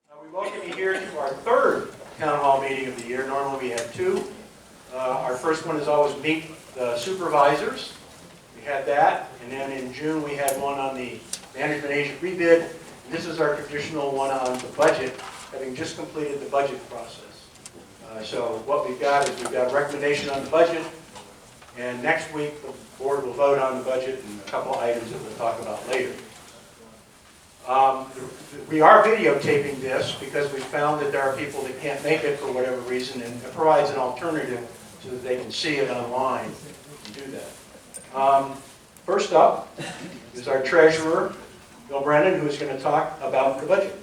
We welcome you here to our third town hall meeting of the year. Normally we have two. Our first one is always meet the supervisors. We had that, and then in June we had one on the management agent rebid. And this is our traditional one on the budget, having just completed the budget process. So what we've got is we've got a recommendation on the budget, and next week the board will vote on the budget and a couple items that we'll talk about later. We are videotaping this because we found that there are people that can't make it for whatever reason, and it provides an alternative so that they can see it online and do that. First up is our treasurer, Bill Brennan, who is going to talk about the budget.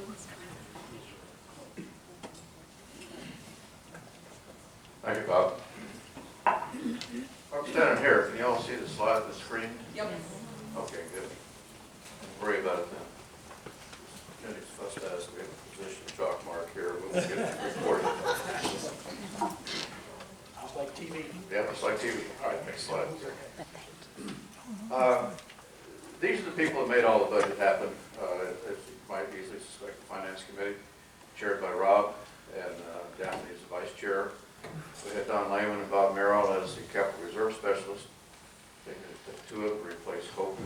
Thank you, Bob. I'm standing here. Can you all see the slide on the screen? Yep. Okay, good. Don't worry about it then. Jenny's supposed to ask, we have a position chalk mark here. We'll get it recorded. It's like TV. Yeah, it's like TV. All right, next slide. These are the people that made all the budget happen. As you might easily suspect, the Finance Committee, chaired by Rob, and Daphne is the Vice Chair. We had Don Lehman and Bob Merrill as the Capital Reserve Specialist. They took two of them to replace Hope.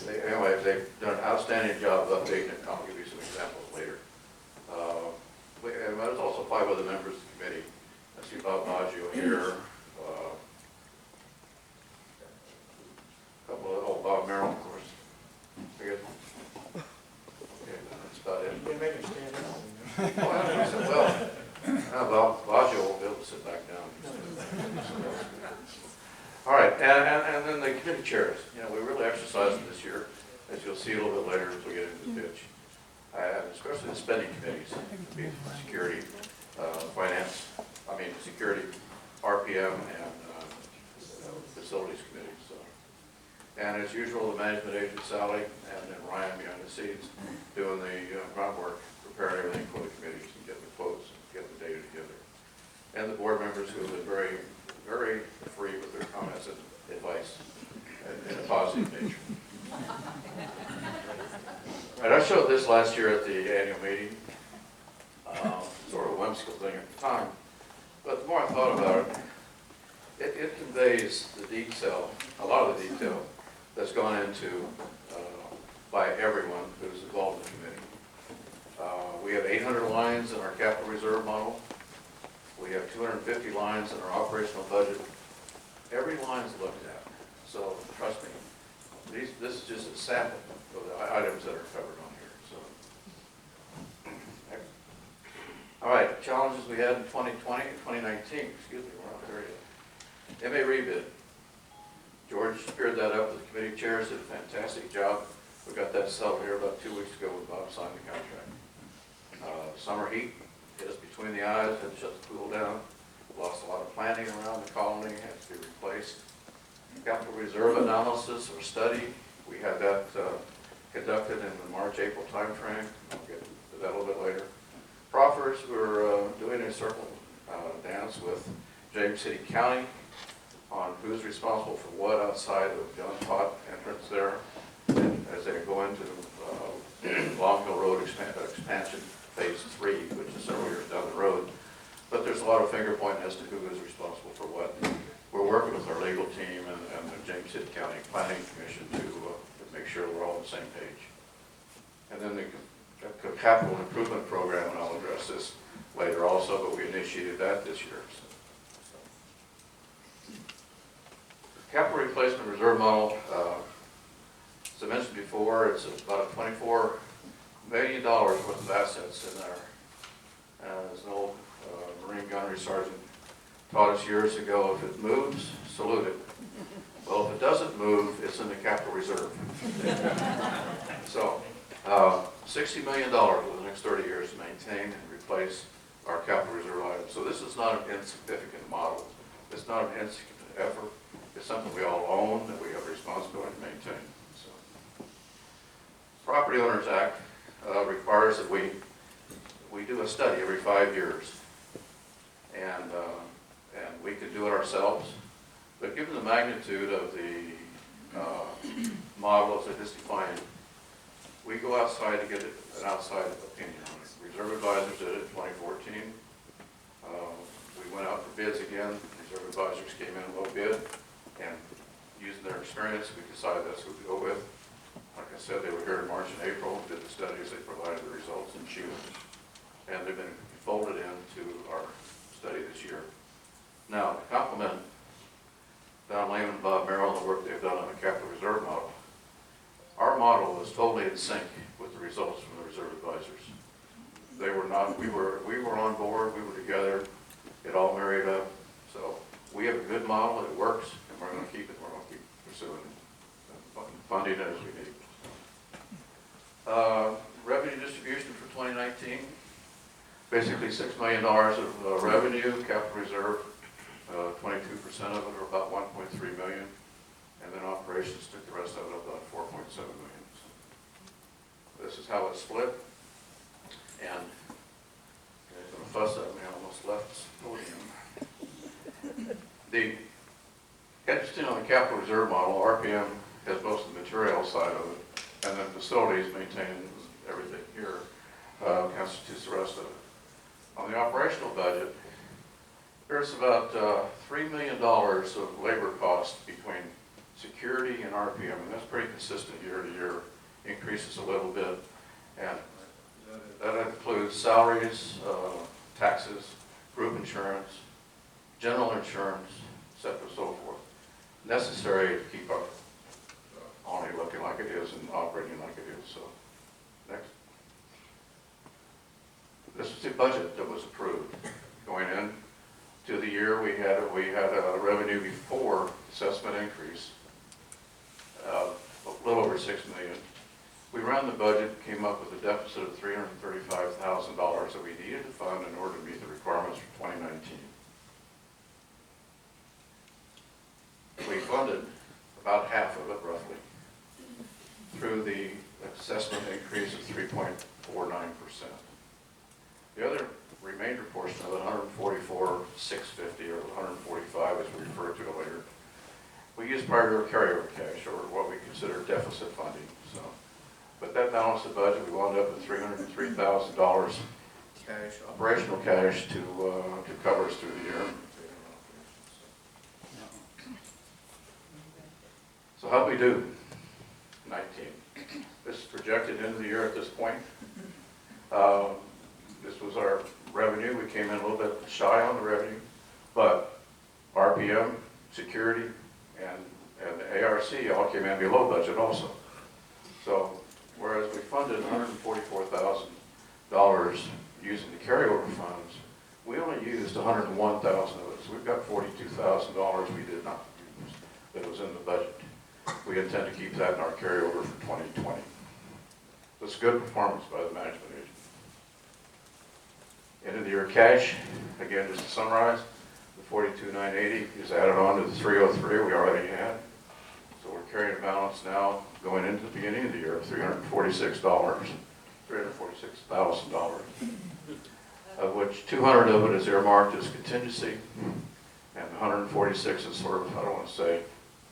Anyway, they've done an outstanding job of updating it. I'll give you some examples later. And there's also 5 other members of the committee. I see Bob Maggio here. Bob Merrill, of course. Okay, that's about it. You make him stand up. Well, Baggio won't be able to sit back down. All right, and then the committee chairs. You know, we really exercised this year, as you'll see a little bit later as we get into the pitch. Especially the spending committees, security, finance, security, RPM, and facilities committee. So, and as usual, the management agent Sally, and then Ryan behind the scenes doing the groundwork, preparing everything for the committees and getting the quotes, getting the data together. And the board members who have been very, very free with their comments and advice in a positive nature. Right, I showed this last year at the annual meeting, sort of a whimsical thing at the time, but the more I thought about it, it conveys the detail, a lot of the detail that's gone into by everyone who's involved in the committee. We have 800 lines in our capital reserve model. We have 250 lines in our operational budget. Every line is looked at. So trust me, this is just a sample of the items that are covered on here. So, all right, challenges we had in 2020, 2019. Excuse me, we're not there yet. MA rebid. George speared that up with the committee chairs. Did a fantastic job. We got that settled here about 2 weeks ago when Bob signed the contract. Summer heat hit us between the eyes, had to shut the pool down. Lost a lot of planting around the colony, had to be replaced. Capital reserve analysis or study, we had that conducted in the March-April timeframe. I'll get to that a little bit later. Proffers, we're doing a circle dance with James City County on who's responsible for what outside of John Pot entrance there, and as they go into Long Hill Road expansion phase 3, which is several years down the road. But there's a lot of finger pointing as to who is responsible for what. We're working with our legal team and the James City County Planning Commission to make sure we're all on the same page. And then the capital improvement program, and I'll address this later also, but we initiated that this year. Capital replacement reserve model, as I mentioned before, it's about a $24 million worth of assets in there. As an old Marine gunnery sergeant taught us years ago, if it moves, salute it. Well, if it doesn't move, it's in the capital reserve. So, $60 million over the next 30 years to maintain and replace our capital reserve items. So this is not an insignificant model. It's not an insignificant effort. It's something we all own that we have a responsibility to maintain. So, Property Owners Act requires that we do a study every 5 years, and we can do it ourselves. But given the magnitude of the model as it is defined, we go outside to get an outside opinion on it. Reserve advisors did it in 2014. We went out for bids again. Reserve advisors came in low bid, and using their experience, we decided that's who to go with. Like I said, they were here in March and April, did the studies, they provided the results in June, and they've been folded into our study this year. Now, to compliment Don Lehman and Bob Merrill and the work they've done on the capital reserve model, our model is totally in sync with the results from the reserve advisors. They were not, we were on board, we were together, it all married up. So we have a good model, it works, and we're going to keep it, we're going to keep pursuing it, funding it as we need. Revenue distribution for 2019, basically $6 million of revenue, capital reserve, 22% of it, or about 1.3 million, and then operations took the rest of it, about 4.7 million. So this is how it's split, and they're going to fuss at me, I almost left the podium. The interesting on the capital reserve model, RPM has most of the material side of it, and then facilities maintain everything here, constitutes the rest of it. On the operational budget, there's about $3 million of labor costs between security and RPM, and that's pretty consistent year to year, increases a little bit, and that includes salaries, taxes, group insurance, general insurance, etc., so forth, necessary to keep our army looking like it is and operating like it is. So, next. This is the budget that was approved going in to the year. We had a revenue before assessment increase, a little over $6 million. We ran the budget, came up with a deficit of $335,000 that we needed to fund in order to meet the requirements for 2019. We funded about half of it, roughly, through the assessment increase of 3.49%. The other remainder portion of it, 144,650 or 145 as we refer to it later, we use prior carryover cash, or what we consider deficit funding. So, but that balanced the budget. We wound up with $303,000 cash, operational cash, to cover us through the year. So how do we do? 19. This is projected into the year at this point. This was our revenue. We came in a little bit shy on the revenue, but RPM, security, and the ARC all came in below budget also. So whereas we funded $144,000 using the carryover funds, we only used $101,000 of it. So we've got $42,000 we did not use that was in the budget. We intend to keep that in our carryover for 2020. That's good performance by the management agent. End of the year cash, again, just to summarize, the $42,980 is added on to the $303 we already had. So we're carrying a balance now going into the beginning of the year of $346,000, of which 200 of it is earmarked as contingency, and 146 is sort of, I don't want to say,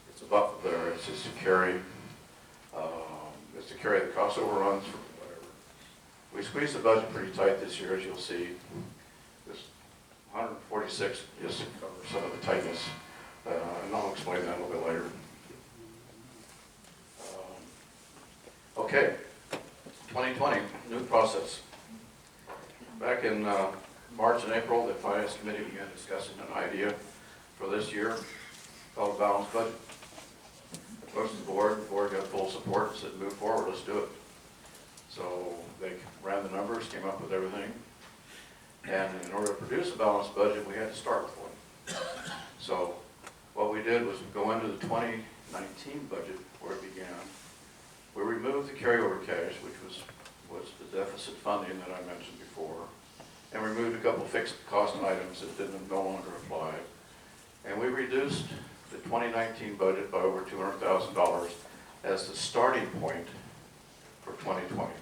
it's a buffer there. It's just to carry, the cost overruns for whatever. We squeezed the budget pretty tight this year, as you'll see. This 146 just to cover some of the tightness, and I'll explain that a little bit later. Okay, 2020, new process. Back in March and April, the Finance Committee began discussing an idea for this year called a balanced budget. Most of the board got full support and said, move forward, let's do it. So they ran the numbers, came up with everything. And in order to produce a balanced budget, we had to start with one. So what we did was go into the 2019 budget where it began. We removed the carryover cash, which was the deficit funding that I mentioned before, and removed a couple fixed cost items that didn't no longer apply. And we reduced the 2019 budget by over $200,000 as the starting point for 2020.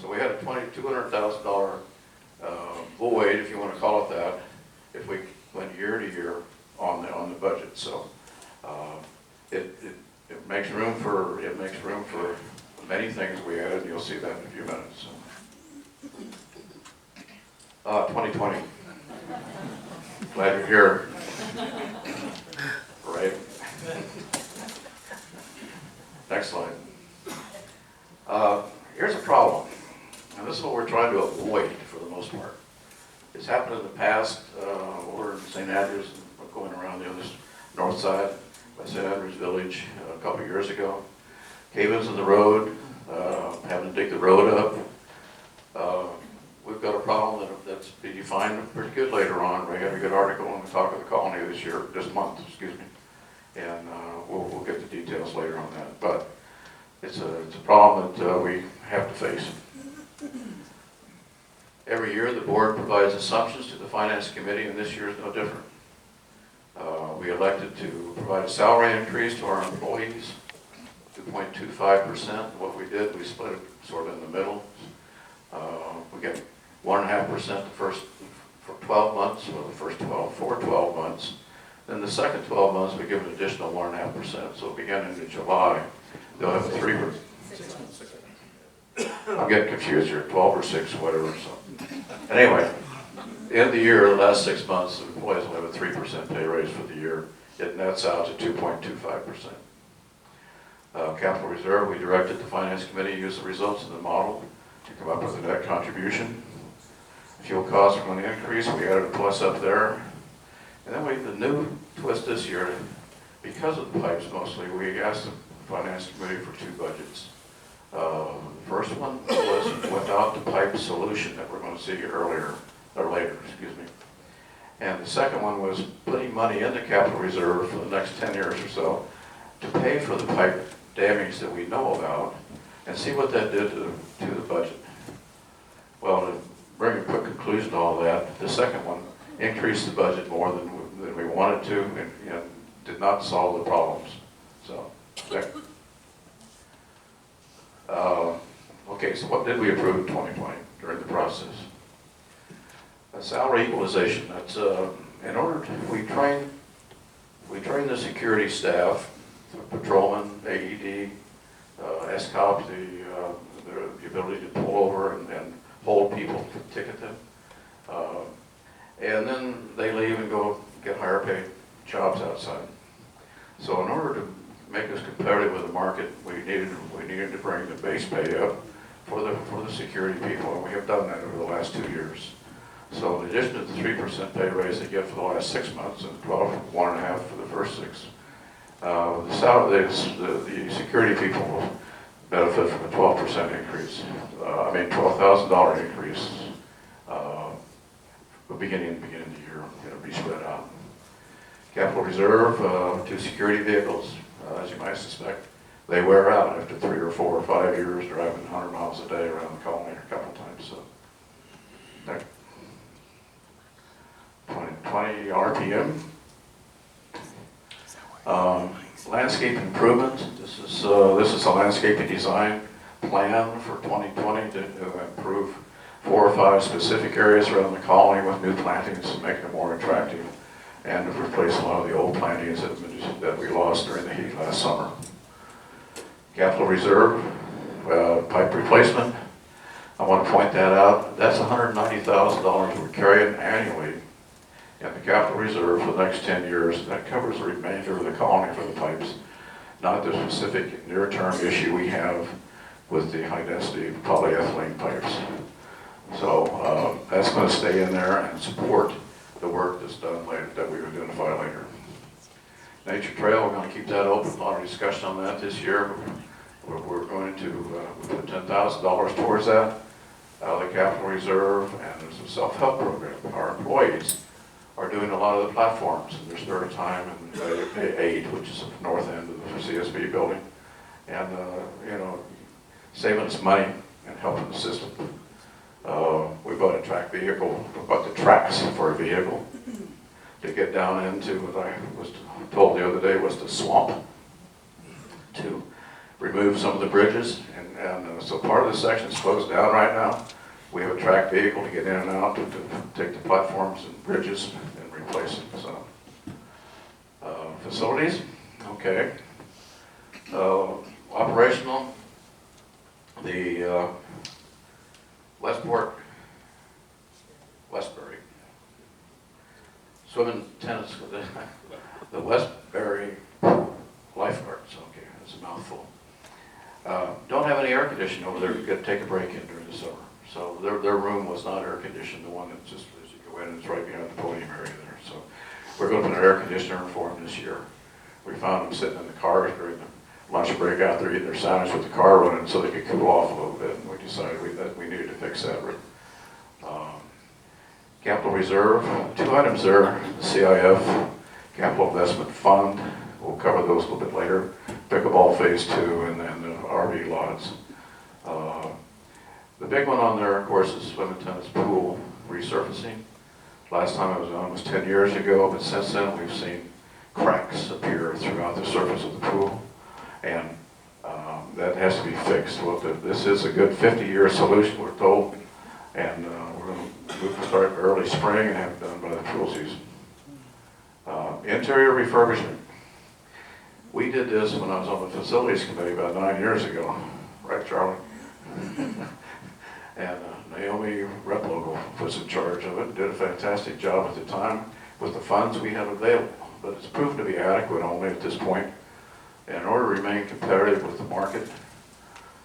So we had a $200,000 void, if you want to call it that, if we went year to year on the budget. So it makes room for many things we added, you'll see that in a few minutes. 2020. Glad you're here. Right. Next slide. Here's a problem, and this is what we're trying to avoid for the most part. It's happened in the past. We're in St. Andrews, going around the other north side by St. Andrews Village a couple years ago. Cave-ins in the road, having to dig the road up. We've got a problem that's be defined pretty good later on. We had a good article on the Talk of the Colony this month, excuse me. And we'll get the details later on that. But it's a problem that we have to face. Every year the board provides assumptions to the Finance Committee, and this year is no different. We elected to provide a salary increase to our employees, 2.25%. What we did, we split it sort of in the middle. We get 1.5% the first for 12 months, or the first 12 months. Then the second 12 months, we give an additional 1.5%. So beginning in July, they'll have a 3%. I'm getting confused here, 12 or 6, whatever. So anyway, at the end of the year, the last 6 months, the employees will have a 3% pay raise for the year. It nets out to 2.25%. Capital reserve, we directed the Finance Committee to use the results of the model to come up with a net contribution. Fuel costs are going to increase. We added a plus up there. And then the new twist this year, because of the pipes mostly, we asked the Finance Committee for 2 budgets. The first one was without the pipe solution that we're going to see later, excuse me. And the second one was putting money in the capital reserve for the next 10 years or so to pay for the pipe damage that we know about and see what that did to the budget. Well, to bring a quick conclusion to all that, the second one increased the budget more than we wanted to and did not solve the problems. So, okay, so what did we approve in 2020 during the process? A salary equalization. That's in order to, we train the security staff, the patrolmen, AED, SCOP, the ability to pull over and hold people, ticket them. And then they leave and go get higher paid jobs outside. So in order to make us competitive with the market, we needed to bring the base pay up for the security people, and we have done that over the last 2 years. So in addition to the 3% pay raise they get for the last 6 months and 1.5% for the first 6, the security people will benefit from a 12% increase. $12,000 increase beginning of the year. It'll be spread out. Capital reserve, 2 security vehicles, as you might suspect. They wear out after 3 or 4 or 5 years driving 100 miles a day around the colony a couple times. So, 20 RPM. Landscape improvement. This is a landscaping design plan for 2020 to improve 4 or 5 specific areas around the colony with new plantings, making it more attractive, and to replace a lot of the old plantings that we lost during the heat last summer. Capital reserve, pipe replacement. I want to point that out. That's $190,000 we're carrying annually in the capital reserve for the next 10 years. That covers the remainder of the colony for the pipes, not the specific near-term issue we have with the high-density polyethylene pipes. So that's going to stay in there and support the work that's done later, that we identify later. Nature Trail, we're going to keep that open. A lot of discussion on that this year. We're going to put $10,000 towards that out of the capital reserve, and there's a self-help program. Our employees are doing a lot of the platforms in their spare time and aid, which is the north end of the CSB building, and saving us money and helping the system. We bought a track vehicle, we bought the tracks for a vehicle to get down into what I was told the other day was the swamp, to remove some of the bridges, and so part of the section is closed down right now. We have a track vehicle to get in and out to take the platforms and bridges and replace them. So, facilities, okay. Operational, The Westbury swimming tennis, the Westbury lifeguards, okay, that's a mouthful. Don't have any air conditioning over there. You got to take a break in during the summer. So their room was not air conditioned. The one that's just as you go in, it's right behind the podium area there. So we're going to put an air conditioner in for them this year. We found them sitting in the cars during the lunch break out there eating their sandwich with the car running so they could cool off a little bit. And we decided that we needed to fix that. Capital Reserve, 2 items there, the CIF, Capital Investment Fund, we'll cover those a little bit later, Pickleball Phase 2, and then the RV lots. The big one on there, of course, is swim and tennis pool resurfacing. Last time it was on was 10 years ago, but since then we've seen cracks appear throughout the surface of the pool, and that has to be fixed. Well, this is a good 50-year solution, we're told, and we're going to start early spring and have it done by the pool season. Interior refurbishment. We did this when I was on the facilities committee about 9 years ago, right, Charlie? And Naomi Replogle was in charge of it, did a fantastic job at the time with the funds we had available, but it's proven to be adequate only at this point. And in order to remain competitive with the market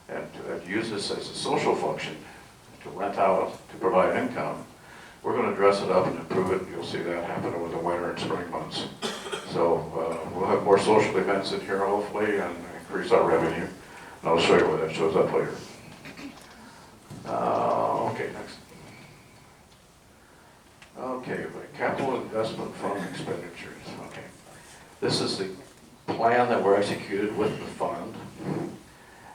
and to use this as a social function, to rent out, to provide income, we're going to dress it up and improve it. You'll see that happen over the winter and spring months. So we'll have more social events in here hopefully and increase our revenue. And I'll show you where that shows up later. Okay, next. Okay, the capital investment fund expenditures. Okay, this is the plan that we're executed with the fund.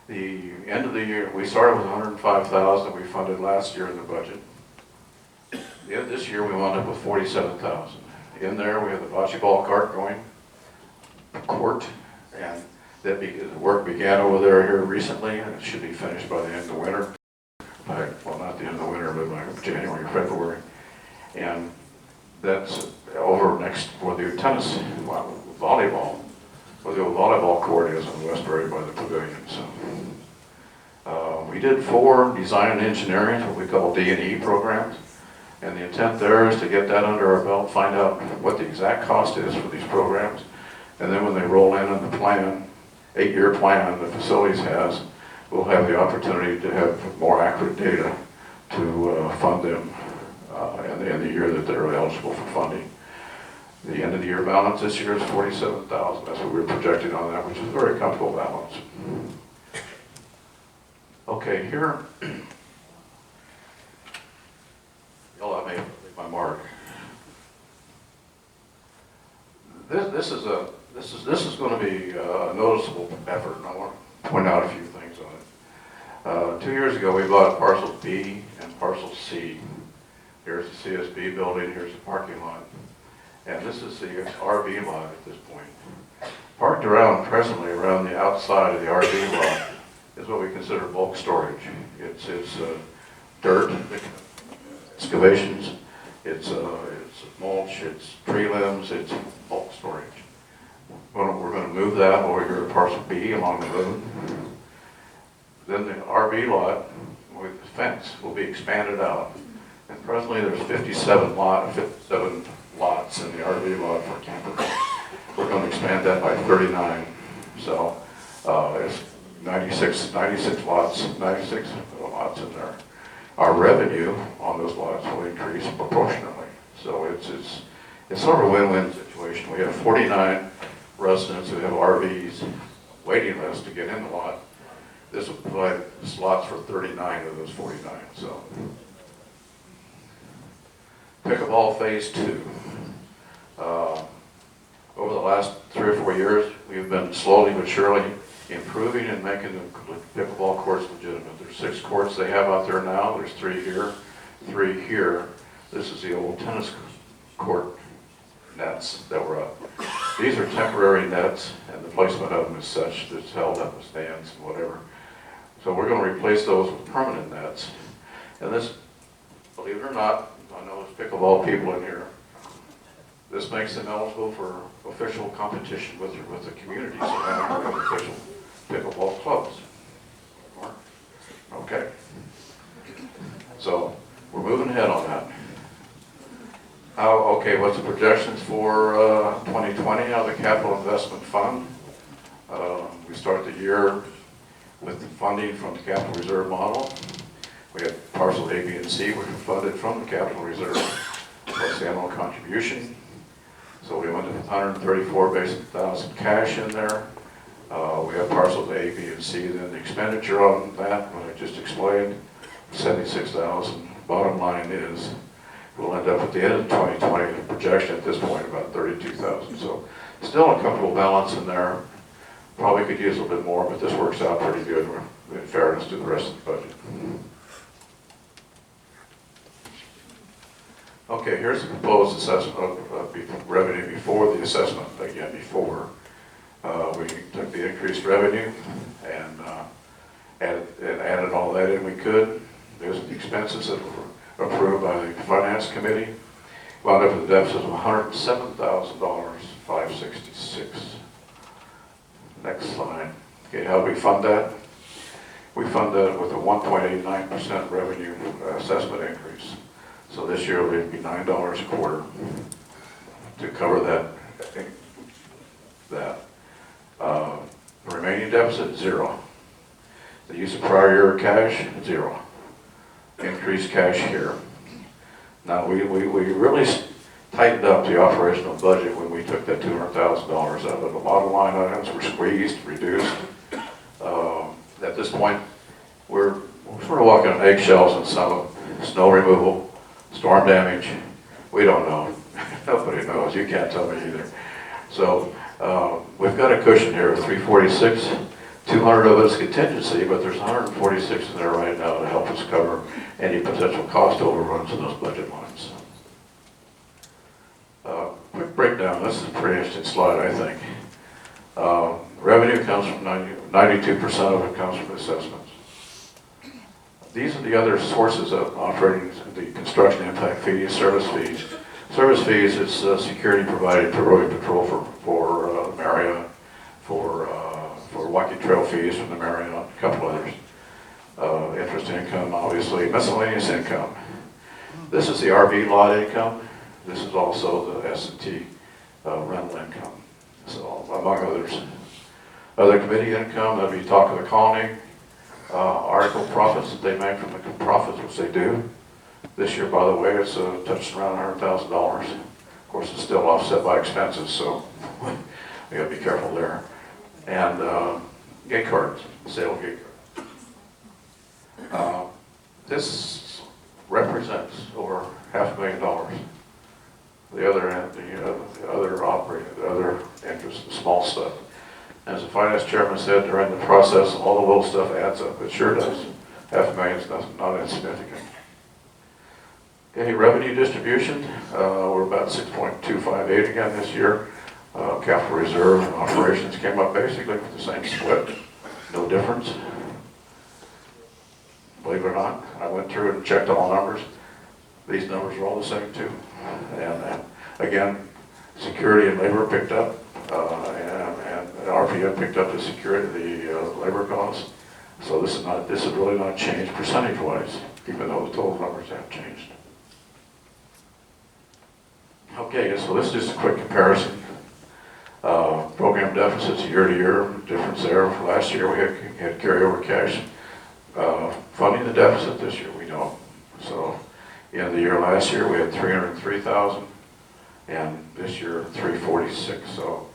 The end of the year, we started with 105,000 we funded last year in the budget. The end of this year we wound up with 47,000. In there we have the bocce ball court and that the work began over there here recently, and it should be finished by the end of the winter. Well, not the end of the winter, but like January or February. And that's over next for the tennis, volleyball, where the old volleyball court is in Westbury by the pavilion. So we did 4 design and engineering, what we call D&E programs. And the intent there is to get that under our belt, find out what the exact cost is for these programs. And then when they roll in on the plan, 8-year plan the facilities has, we'll have the opportunity to have more accurate data to fund them in the year that they're eligible for funding. The end of the year balance this year is 47,000. That's what we're projecting on that, which is a very comfortable balance. Okay, here, y'all have made my mark. This is going to be a noticeable effort, and I want to point out a few things on it. 2 years ago, we bought parcel B and parcel C. Here's the CSB building, here's the parking lot. And this is the RV lot at this point. Parked around presently around the outside of the RV lot is what we consider bulk storage. It's dirt, excavations, it's mulch, it's tree limbs, it's bulk storage. We're going to move that over here to parcel B along the road. Then the RV lot with the fence will be expanded out. And presently there's 57 lots in the RV lot for campers. We're going to expand that by 39. So it's 96 lots in there. Our revenue on those lots will increase proportionately. So it's sort of a win-win situation. We have 49 residents who have RVs waiting list to get in the lot. This will provide slots for 39 of those 49. So, pickleball phase 2. Over the last 3 or 4 years, we've been slowly but surely improving and making the pickleball courts legitimate. There's 6 courts they have out there now. There's 3 here, 3 here. This is the old tennis court nets that were up. These are temporary nets, and the placement of them is such that it's held up with stands and whatever. So we're going to replace those with permanent nets. And this, believe it or not, I know there's pickleball people in here, this makes them eligible for official competition with the community, so now we have official pickleball clubs. Okay. So we're moving ahead on that. Okay, what's the projections for 2020 out of the Capital Investment Fund? We start the year with the funding from the Capital Reserve model. We have parcel A, B, and C, which are funded from the Capital Reserve, plus the annual contribution. So we went with 134,000 cash in there. We have parcels A, B, and C. Then the expenditure on that, what I just explained, 76,000. Bottom line is, we'll end up at the end of 2020, the projection at this point about 32,000. So still a comfortable balance in there. Probably could use a little bit more, but this works out pretty good in fairness to the rest of the budget. Okay, here's the proposed assessment of revenue before the assessment. Again, before we took the increased revenue and added all that in we could. There's the expenses that were approved by the Finance Committee. Wound up with a deficit of $107,000, $566. Next slide. Okay, how do we fund that? We fund that with a 1.89% revenue assessment increase. So this year it would be $9 a quarter to cover that. The remaining deficit, zero. The use of prior year cash, zero. Increased cash here. Now we really tightened up the operational budget when we took that $200,000 out of it. A lot of line items were squeezed, reduced. At this point, we're sort of walking on eggshells in some of snow removal, storm damage. We don't know. Nobody knows. You can't tell me either. So we've got a cushion here of 346. 200 of it is contingency, but there's 146 in there right now to help us cover any potential cost overruns in those budget lines. Quick breakdown. This is a pretty interesting slide, I think. Revenue comes from 92% of it comes from assessments. These are the other sources of operating: the construction impact fees, service fees. Service fees is security provided for road patrol for Marriott, for walking trail fees from the Marriott, a couple others. Interest income, obviously, miscellaneous income. This is the RV lot income. This is also the S&T rental income. So among others. Other committee income, that'd be Talk of the Colony, article profits that they make from the profits, which they do. This year, by the way, it's touched around $100,000. Of course, it's still offset by expenses, so we gotta be careful there. And gate cards, sale of gate cards. This represents over $500,000. The other operating, the other interest, the small stuff. As the finance chairman said during the process, all the little stuff adds up. It sure does. $500,000 is not insignificant. Okay, revenue distribution. We're about 6.258 again this year. Capital reserve and operations came up basically with the same split. No difference. Believe it or not, I went through and checked all the numbers. These numbers are all the same too. And again, security and labor picked up, and RPM picked up the security, the labor costs. So this is really not changed percentage-wise, even though the total numbers have changed. Okay, so this is just a quick comparison. Program deficits year to year, difference there. Last year we had carryover cash funding the deficit. This year we don't. So end of the year last year we had 303,000, and this year 346. So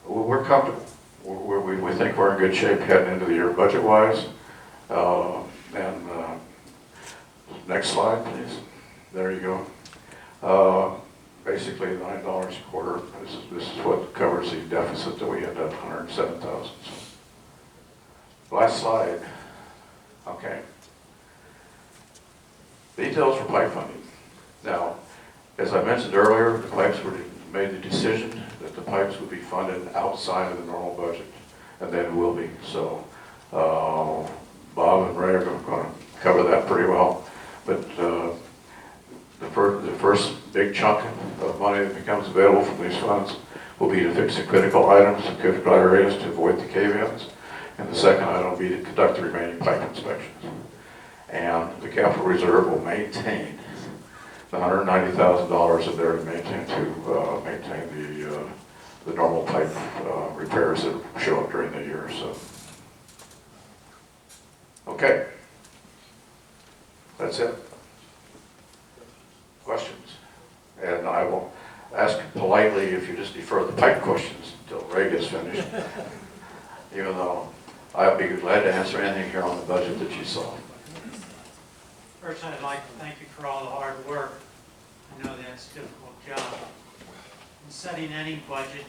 we're comfortable. We think we're in good shape heading into the year budget-wise. Next slide, please. There you go. Basically $9 a quarter. This is what covers the deficit that we end up 107,000. Last slide. Okay. Details for pipe funding. Now, as I mentioned earlier, the pipes made the decision that the pipes would be funded outside of the normal budget, and then will be. So Bob and Ray are going to cover that pretty well. But the first big chunk of money that becomes available from these funds will be to fix the critical items, the critical areas to avoid the cave-ins. And the second item will be to conduct the remaining pipe inspections. And the capital reserve will maintain the $190,000 that they're maintain to maintain the normal pipe repairs that show up during the year. So, okay, that's it. Questions? And I will ask politely if you just defer the pipe questions until Ray gets finished, even though I'd be glad to answer anything here on the budget that you saw. First, I'd like to thank you for all the hard work. I know that's a difficult job. In setting any budget,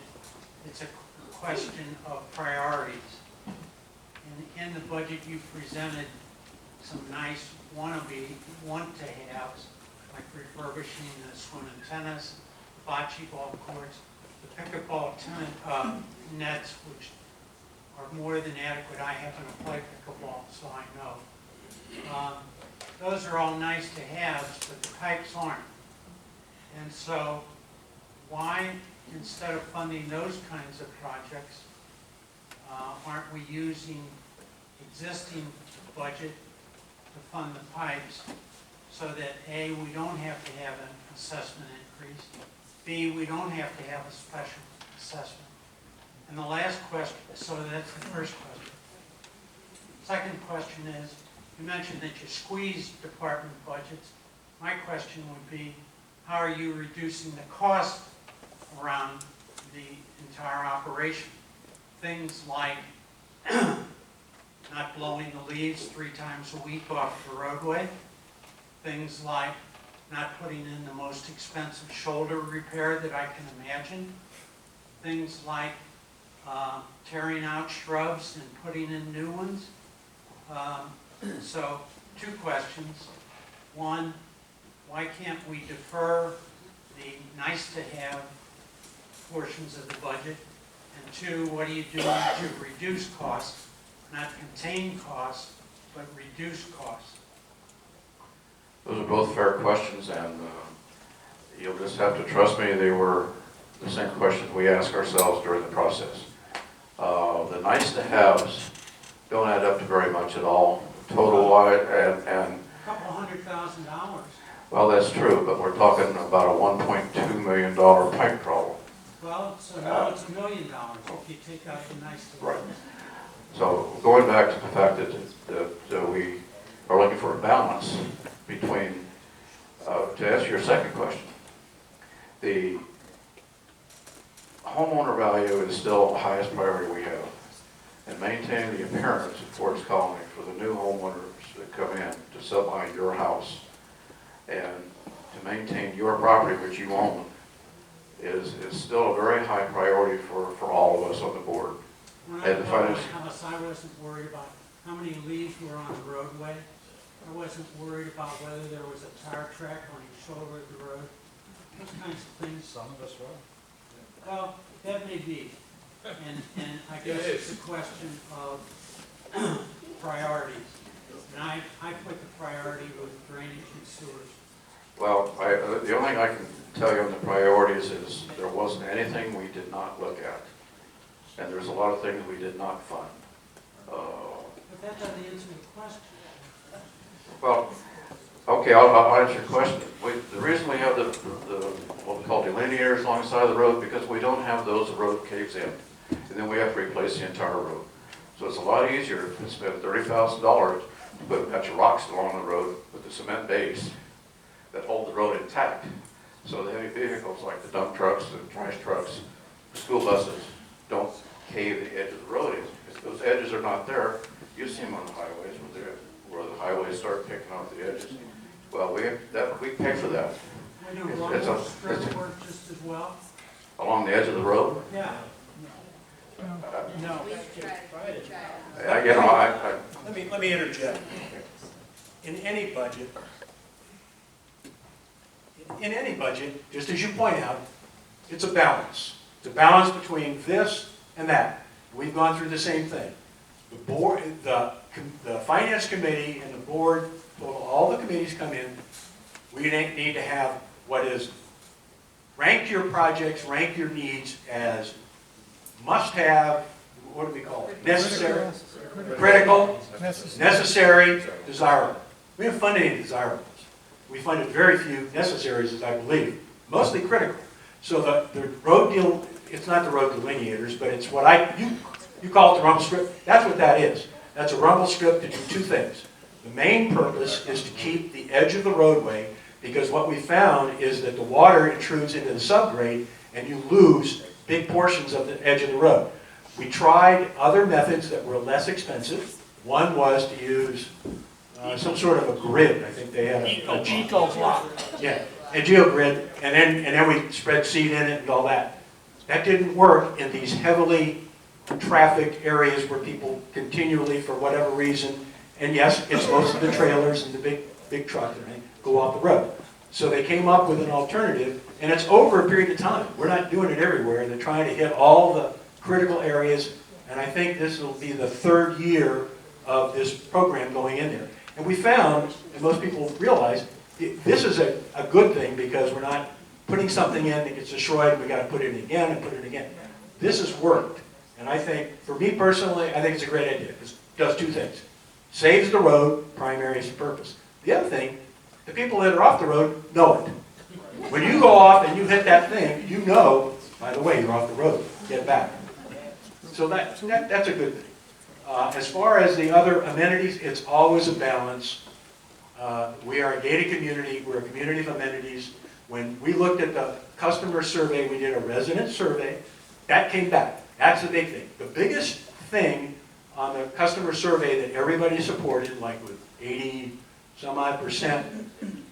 it's a question of priorities. And in the budget, you presented some nice wannabe want-to-haves, like refurbishing the swim and tennis, the bocce ball courts, the pickleball nets, which are more than adequate. I happen to play pickleball, so I know. Those are all nice to haves, but the pipes aren't. And so why, instead of funding those kinds of projects, aren't we using existing budget to fund the pipes so that A, we don't have to have an assessment increase, B, we don't have to have a special assessment. And the last question, so that's the first question. Second question is, you mentioned that you squeeze department budgets. My question would be, how are you reducing the cost around the entire operation? Things like not blowing the leaves 3 times a week off the roadway. Things like not putting in the most expensive shoulder repair that I can imagine. Things like tearing out shrubs and putting in new ones. So 2 questions. One, why can't we defer the nice-to-have portions of the budget? And 2, what are you doing to reduce costs, not contain costs, but reduce costs? Those are both fair questions, and you'll just have to trust me, they were the same questions we ask ourselves during the process. The nice-to-haves don't add up to very much at all, total-wide, and a couple $100,000. Well, that's true, but we're talking about a $1.2 million pipe problem. Well, so now it's $1 million if you take out the nice-to-have. Right. So going back to the fact that we are looking for a balance between, to answer your second question, the homeowner value is still the highest priority we have. And maintaining the appearance of Ford's Colony for the new homeowners that come in to sell behind your house and to maintain your property which you own is still a very high priority for all of us on the board. When And I the bought my finance- house, I wasn't worried about how many leaves were on the roadway. I wasn't worried about whether there was a tire track on each shoulder of the road. Those kinds of things. Some of us will. Well, that may be. And I guess it's a question of priorities. And I put the priority with drainage and sewers. Well, the only thing I can tell you on the priorities is there wasn't anything we did not look at. And there's a lot of things we did not fund. But that doesn't answer the question. Well, okay, I'll answer your question. The reason we have the what we call delineators along the side of the road, because we don't have those, the road caves in. And then we have to replace the entire road. So it's a lot easier to spend $30,000 to put a bunch of rocks along the road with the cement base that hold the road intact. So the heavy vehicles like the dump trucks, the trash trucks, the school buses don't cave the edge of the road in. If those edges are not there, you see them on the highways where the highways start picking off the edges. Well, we pay for that. We do It's a- rumble strip work just as well? Along the edge of the road, Yeah. No. Let me interject. In any budget, just as you point out, it's a balance. It's a balance between this and that. We've gone through the same thing. The board, the finance committee and the board, all the committees come in, we need to have what is, rank your projects, rank your needs as must-have, what do we call it? Necessary, critical, necessary, desirable. We haven't funded any desirables. We funded very few necessaries, as I believe, mostly critical. So the road deal, it's not the road delineators, but it's what you call it the rumble strip. That's what that is. That's a rumble strip to do two things. The main purpose is to keep the edge of the roadway, because what we found is that the water intrudes into the subgrade and you lose big portions of the edge of the road. We tried other methods that were less expensive. One was to use some sort of a grid. I think they had a Eco block. yeah, a geogrid, and then we spread seed in it and all that. That didn't work in these heavily trafficked areas where people continually, for whatever reason, and yes, it's most of the trailers and the big trucks and everything, go off the road. So they came up with an alternative, and it's over a period of time. We're not doing it everywhere. They're trying to hit all the critical areas, and I think this will be the third year of this program going in there. And we found, and most people realize, this is a good thing, because we're not putting something in that gets destroyed, we got to put it in again and put it again. This has worked, and I think, for me personally, I think it's a great idea. It does two things. Saves the road, primary is the purpose. The other thing, the people that are off the road know it. When you go off and you hit that thing, you know, by the way, you're off the road, get back. So that's a good thing. As far as the other amenities, it's always a balance. We are a gated community, we're a community of amenities. When we looked at the customer survey, we did a resident survey, that came back. That's the big thing. The biggest thing on the customer survey that everybody supported, like with 80-some-odd%,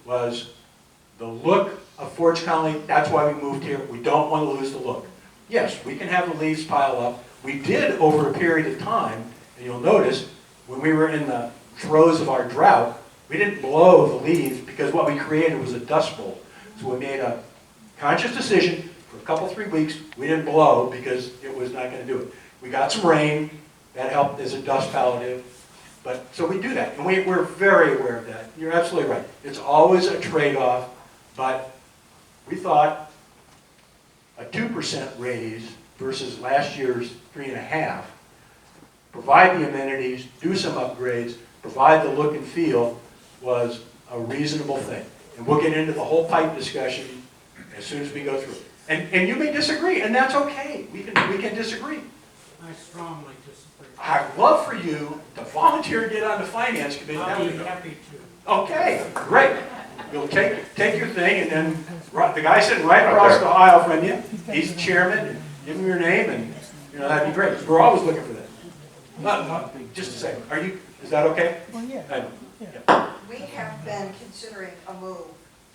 was the look of Forge County. That's why we moved here. We don't want to lose the look. Yes, we can have the leaves pile up. We did over a period of time, and you'll notice when we were in the throes of our drought, we didn't blow the leaves because what we created was a dust bowl. So we made a conscious decision for a couple, 3 weeks. We didn't blow because it was not going to do it. We got some rain. That helped as a dust palliative. But so we do that, and we're very aware of that. You're absolutely right. It's always a trade-off, but we thought a 2% raise versus last year's 3.5%, provide the amenities, do some upgrades, provide the look and feel, was a reasonable thing. And we'll get into the whole pipe discussion as soon as we go through it. And you may disagree, and that's okay. We can disagree. I strongly disagree. I'd love for you to volunteer to get on the finance committee. I'll be happy to. Okay, great. You'll take your thing, and then the guy sitting right across the aisle from you, he's the chairman, and give him your name, and that'd be great. We're always looking for that. Just a second. Is that okay? Well, yeah. Yeah. We have been considering a move.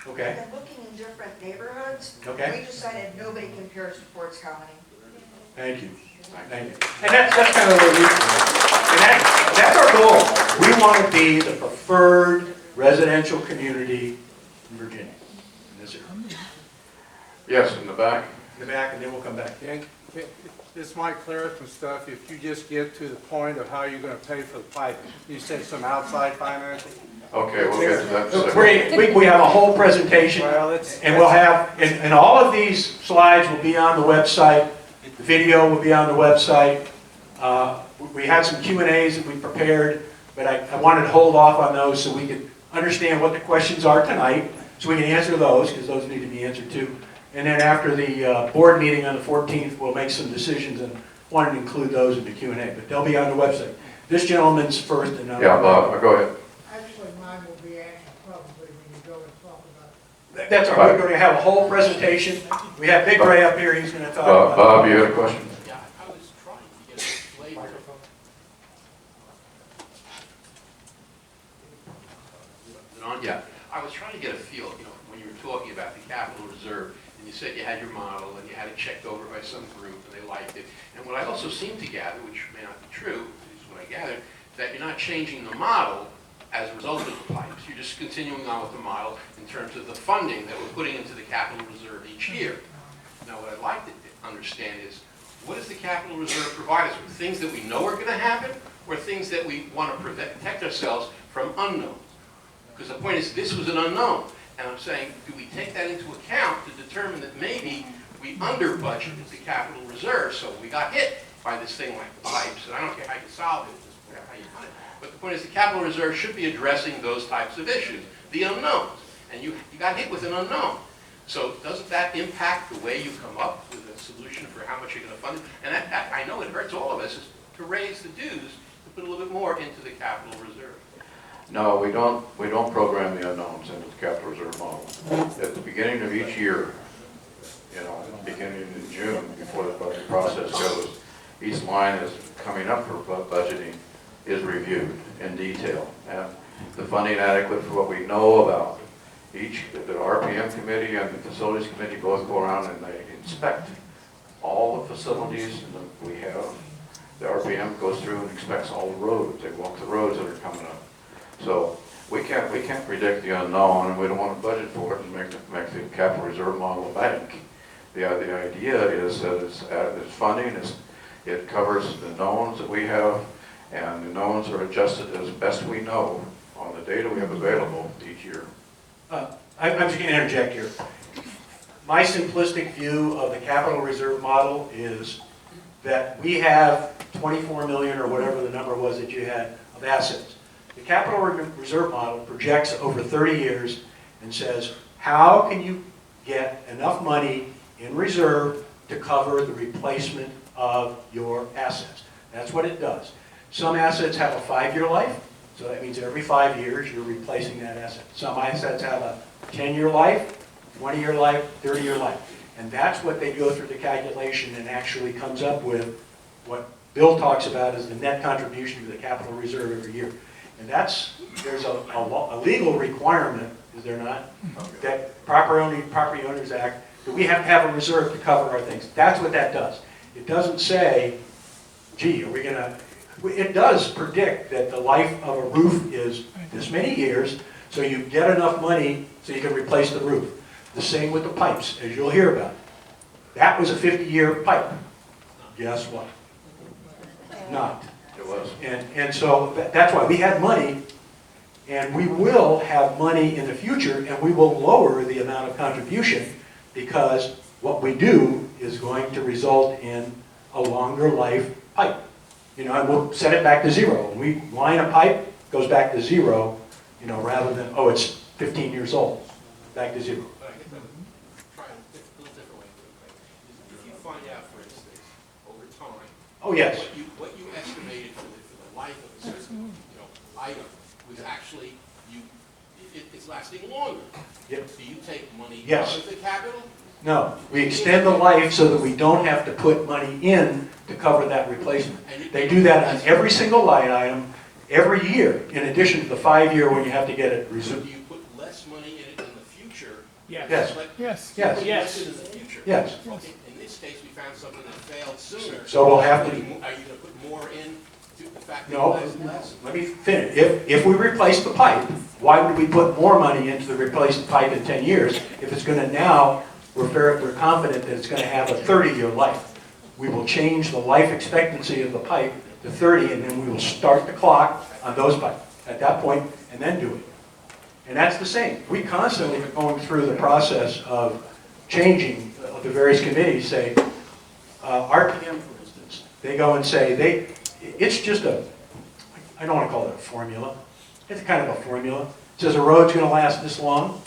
Okay. We've been looking in different neighborhoods. Okay. We decided nobody compares to Ford's County. Thank you. Thank you. And that's kind of what we and that's our goal. We want to be the preferred residential community in Virginia. In this area. Yes, in the back. In the back, and then we'll come back. And this might clear up some stuff if you just get to the point of how you're going to pay for the piping. You said some outside financing. Okay, we'll get to that in a second. We have a whole presentation, Well, and we'll have, and all of these slides will be on the website. The video will be on the website. We had some Q&As that we prepared, but I wanted to hold off on those so we could understand what the questions are tonight, so we can answer those, because those need to be answered too. And then after the board meeting on the 14th, we'll make some decisions and wanted to include those in the Q&A, but they'll be on the website. This gentleman's first, and Yeah, Bob, go ahead. Actually, mine will be answered probably when you go and talk about it. that's all right. We're going to have a whole presentation. We have Big Ray up here. He's going to talk about. Bob, you had a question? Yeah, I was trying to get a flavor. Yeah, I was trying to get a feel, when you were talking about the capital reserve, and you said you had your model, and you had it checked over by some group, and they liked it. And what I also seem to gather, which may not be true, this is what I gathered, that you're not changing the model as a result of the pipes. You're just continuing on with the model in terms of the funding that we're putting into the capital reserve each year. Now, what I'd like to understand is, what does the capital reserve provide us with? Things that we know are going to happen, or things that we want to protect ourselves from unknowns? Because the point is, this was an unknown. And I'm saying, do we take that into account to determine that maybe we under-budgeted the capital reserve, so we got hit by this thing like the pipes, and I don't care how you solve it, I how you fund it. But the point is, the capital reserve should be addressing those types of issues, the unknowns. And you got hit with an unknown. So doesn't that impact the way you come up with a solution for how much you're going to fund it? And that, I know it hurts all of us, is to raise the dues, to put a little bit more into the capital reserve. No, we don't program the unknowns into the capital reserve model. At the beginning of each year, beginning in June, before the budget process goes, each line is coming up for budgeting is reviewed in detail. And the funding adequate for what we know about. The RPM committee and the facilities committee both go around and they inspect all the facilities that we have. The RPM goes through and inspects all the roads. They walk the roads that are coming up. So we can't predict the unknown, and we don't want to budget for it and make the capital reserve model a bank. The idea is that it's funding, it covers the knowns that we have, and the knowns are adjusted as best we know on the data we have available each year. I'm just going to interject here. My simplistic view of the capital reserve model is that we have 24 million or whatever the number was that you had of assets. The capital reserve model projects over 30 years and says, how can you get enough money in reserve to cover the replacement of your assets? That's what it does. Some assets have a 5-year life, so that means every 5 years you're replacing that asset. Some assets have a 10-year life, 20-year life, 30-year life. And that's what they go through the calculation and actually comes up with what Bill talks about as the net contribution to the capital reserve every year. And there's a legal requirement, is there not, that Property Owners Act, that we have to have a reserve to cover our things. That's what that does. It doesn't say, gee, are we going to, it does predict that the life of a roof is this many years, so you get enough money so you can replace the roof. The same with the pipes, as you'll hear about. That was a 50-year pipe. Guess what? Not. It was. And so that's why we had money, and we will have money in the future, and we will lower the amount of contribution because what we do is going to result in a longer life pipe. And we'll set it back to zero. When we line a pipe, it goes back to zero, rather than, oh, it's 15 years old, back to zero. But I guess I'm trying a little different way to do it. If you find out, for instance, over time, Oh, yes. what you estimated for the life of a certain item was actually it's lasting longer. Yep. Do you take money Yes. out of the capital? No, we extend the life so that we don't have to put money in to cover that replacement. They do that on every single line item, every year, in addition to the 5-year when you have to get it So resumed. do you put less money in it in the future? Yes. Yes. Yes. Yes. Put less in the future? Yes. Okay, in this case, we found something that failed sooner. So we'll have to- Are you going to put more in to the fact that No, less? let me finish. If we replace the pipe, why would we put more money into the replaced pipe in 10 years if it's going to now, we're confident that it's going to have a 30-year life? We will change the life expectancy of the pipe to 30, and then we will start the clock on those pipes at that point, and then do it. And that's the same. We constantly are going through the process of changing the various committees, say, RPM, for instance, they go and say, it's just I don't want to call it a formula. It's kind of a formula. It says a road's going to last this long.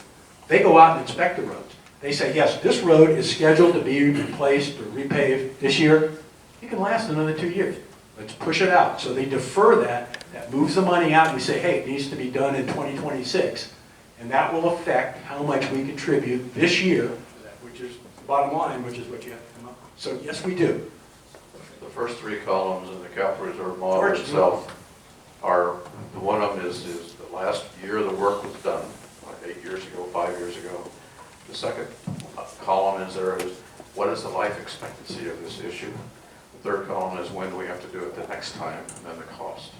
They go out and inspect the roads. They say, yes, this road is scheduled to be replaced or repaved this year. It can last another 2 years. Let's push it out. So they defer that. That moves the money out. And we say, hey, it needs to be done in 2026. And that will affect how much we contribute this year, which is the bottom line, which is what you have to come up with. So yes, we do. The first 3 columns in the capital reserve model itself are, one of them is the last year the work was done, like 8 years ago, 5 years ago. The second column is what is the life expectancy of this issue? The third column is when do we have to do it the next time, and then the cost.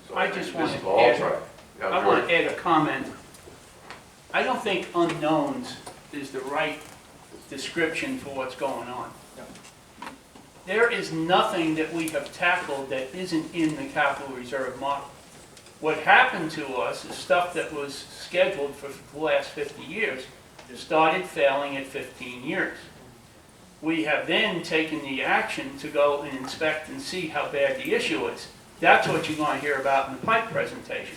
So I just want this is to all add- tracked. Yeah, I want to add a comment. I don't think unknowns is the right description for what's going on. There is nothing that we have tackled that isn't in the capital reserve model. What happened to us is stuff that was scheduled for the last 50 years started failing at 15 years. We have then taken the action to go and inspect and see how bad the issue is. That's what you're going to hear about in the pipe presentation.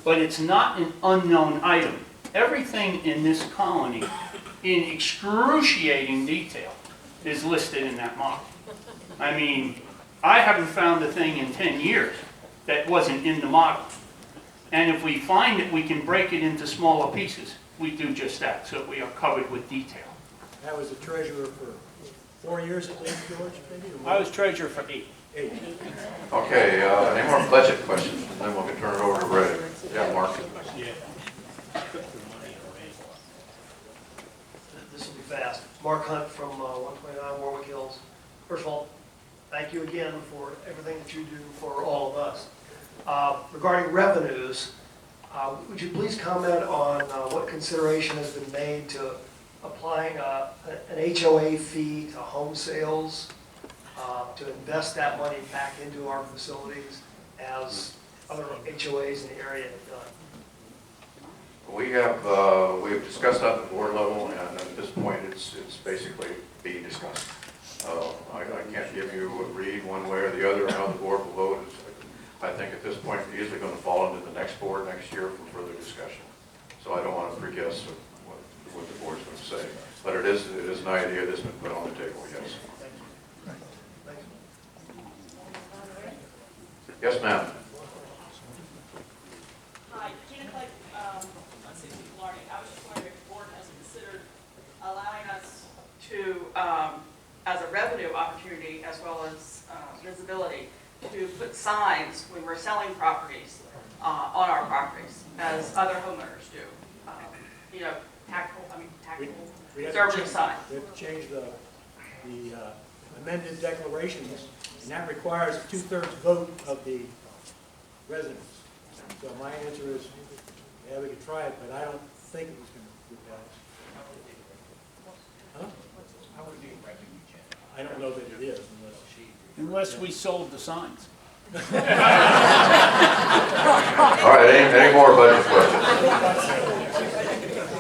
But it's not an unknown item. Everything in this colony, in excruciating detail, is listed in that model. I mean, I haven't found a thing in 10 years that wasn't in the model. And if we find that we can break it into smaller pieces, we do just that, so we are covered with detail. I was the treasurer for 4 years at least, George, maybe? Or I was treasurer for 8. 8. Okay, any more budget questions? And then we'll turn it over to Ray. Yeah, Mark? This will be fast. Mark Hunt from 129 Warwick Hills. First of all, thank you again for everything that you do for all of us. Regarding revenues, would you please comment on what consideration has been made to applying an HOA fee to home sales, to invest that money back into our facilities as other HOAs in the area have done? We've discussed that at the board level, and at this point, it's basically being discussed. I can't give you a read one way or the other how the board will vote. I think at this point, it's easily going to fall into the next board next year for further discussion. So I don't want to pre-guess what the board's going to say. But it is an idea that's been put on the table, yes. Thank you. Yes, ma'am. Hi, Tina Clay, 160 Clardy. I was just wondering if the board has considered allowing us to, as a revenue opportunity as well as visibility, to put signs when we're selling properties on our properties, as other homeowners do. You know, tactile conservative signs. We have to change the amended declarations, and that requires a 2/3 vote of the residents. So my answer is, yeah, we could try it, but I don't think it was going to pass. Huh? I don't know that it is Unless we sold the signs. All right, any more budget questions?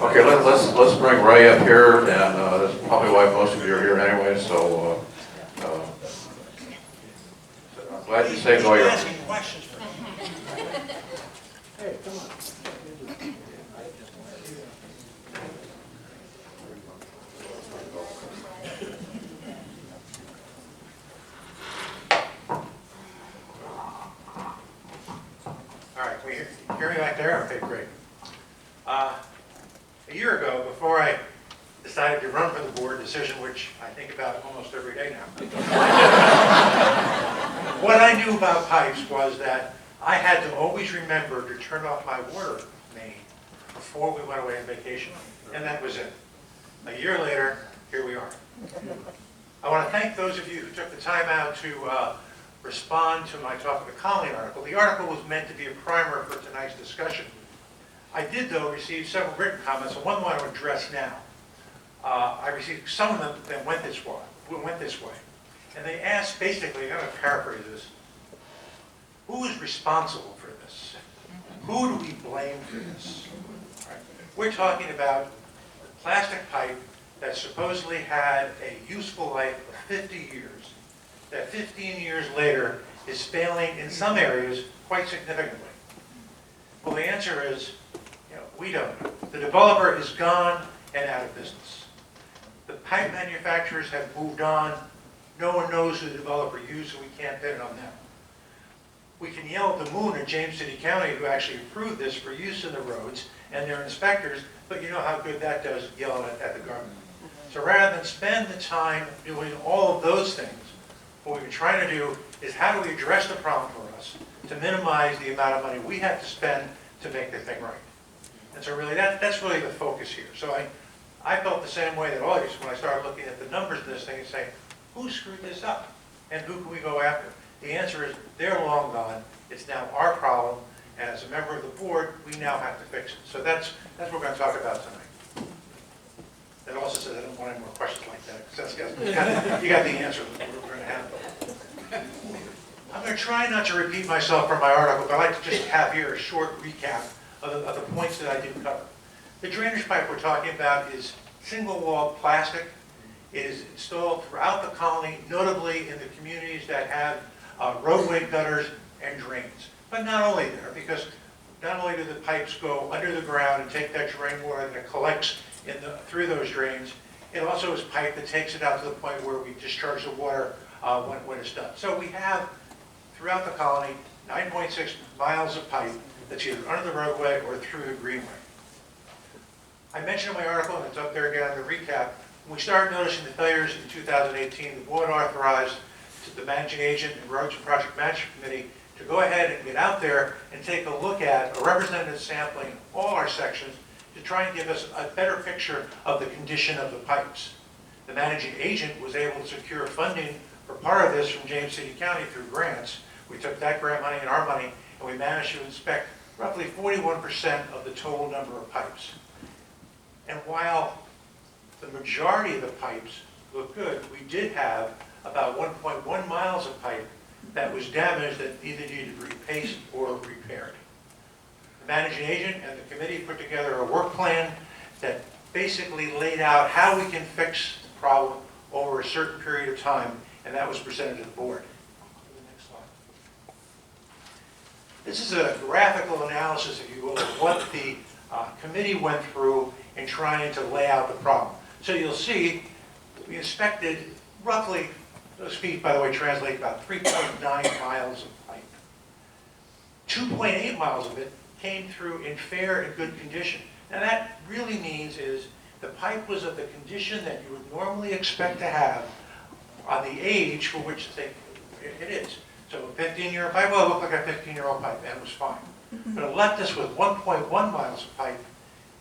Okay, let's bring Ray up here, and that's probably why most of you are here anyway, so I'm glad you saved all your... asking questions for me. Hey, come on. All right, can you hear me back there? Okay, great. A year ago, before I decided to run for the board, decision which I think about almost every day now, what I knew about pipes was that I had to always remember to turn off my water main before we went away on vacation, and that was it. A year later, here we are. I want to thank those of you who took the time out to respond to my Talk of the Colony article. The article was meant to be a primer for tonight's discussion. I did, though, receive several written comments, and one I want to address now. I received some of them that went this way, and they asked, basically, I'm going to paraphrase this, who is responsible for this? Who do we blame for this? Right. We're talking about the plastic pipe that supposedly had a useful life of 50 years, that 15 years later is failing in some areas quite significantly. Well, the answer is, we don't know. The developer is gone and out of business. The pipe manufacturers have moved on. No one knows who the developer used, so we can't pin it on them. We can yell at the moon at James City County, who actually approved this for use in the roads, and their inspectors, but you know how good that does, yelling at the government. So rather than spend the time doing all of those things, what we've been trying to do is how do we address the problem for us to minimize the amount of money we have to spend to make the thing right. And so really that's really the focus here. So I felt the same way that all of you when I started looking at the numbers of this thing and saying, who screwed this up? And who can we go after? The answer is they're long gone. It's now our problem. And as a member of the board, we now have to fix it. So that's what we're going to talk about tonight. That also says I don't want any more questions like that. Because you got the answer that we're going to have. I'm going to try not to repeat myself from my article, but I'd like to just have here a short recap of the points that I didn't cover. The drainage pipe we're talking about is single-walled plastic. It is installed throughout the colony, notably in the communities that have roadway gutters and drains. But not only there, because not only do the pipes go under the ground and take that drain water that collects through those drains, it also is pipe that takes it out to the point where we discharge the water when it's done. So we have, throughout the colony, 9.6 miles of pipe that's either under the roadway or through the greenway. I mentioned in my article, and it's up there again, the recap, when we started noticing the failures in 2018, the board authorized the managing agent and roads and project management committee to go ahead and get out there and take a look at a representative sampling of all our sections to try and give us a better picture of the condition of the pipes. The managing agent was able to secure funding for part of this from James City County through grants. We took that grant money and our money, and we managed to inspect roughly 41% of the total number of pipes. And while the majority of the pipes look good, we did have about 1.1 miles of pipe that was damaged that either needed replaced or repaired. The managing agent and the committee put together a work plan that basically laid out how we can fix the problem over a certain period of time, and that was presented to the board. Next slide. This is a graphical analysis, if you will, of what the committee went through in trying to lay out the problem. So you'll see we inspected roughly, those feet, by the way, translate about 3.9 miles of pipe. 2.8 miles of it came through in fair and good condition. Now that really means is the pipe was of the condition that you would normally expect to have on the age for which it is. So a 15-year pipe, well, it looked like a 15-year-old pipe, and it was fine. But it left us with 1.1 miles of pipe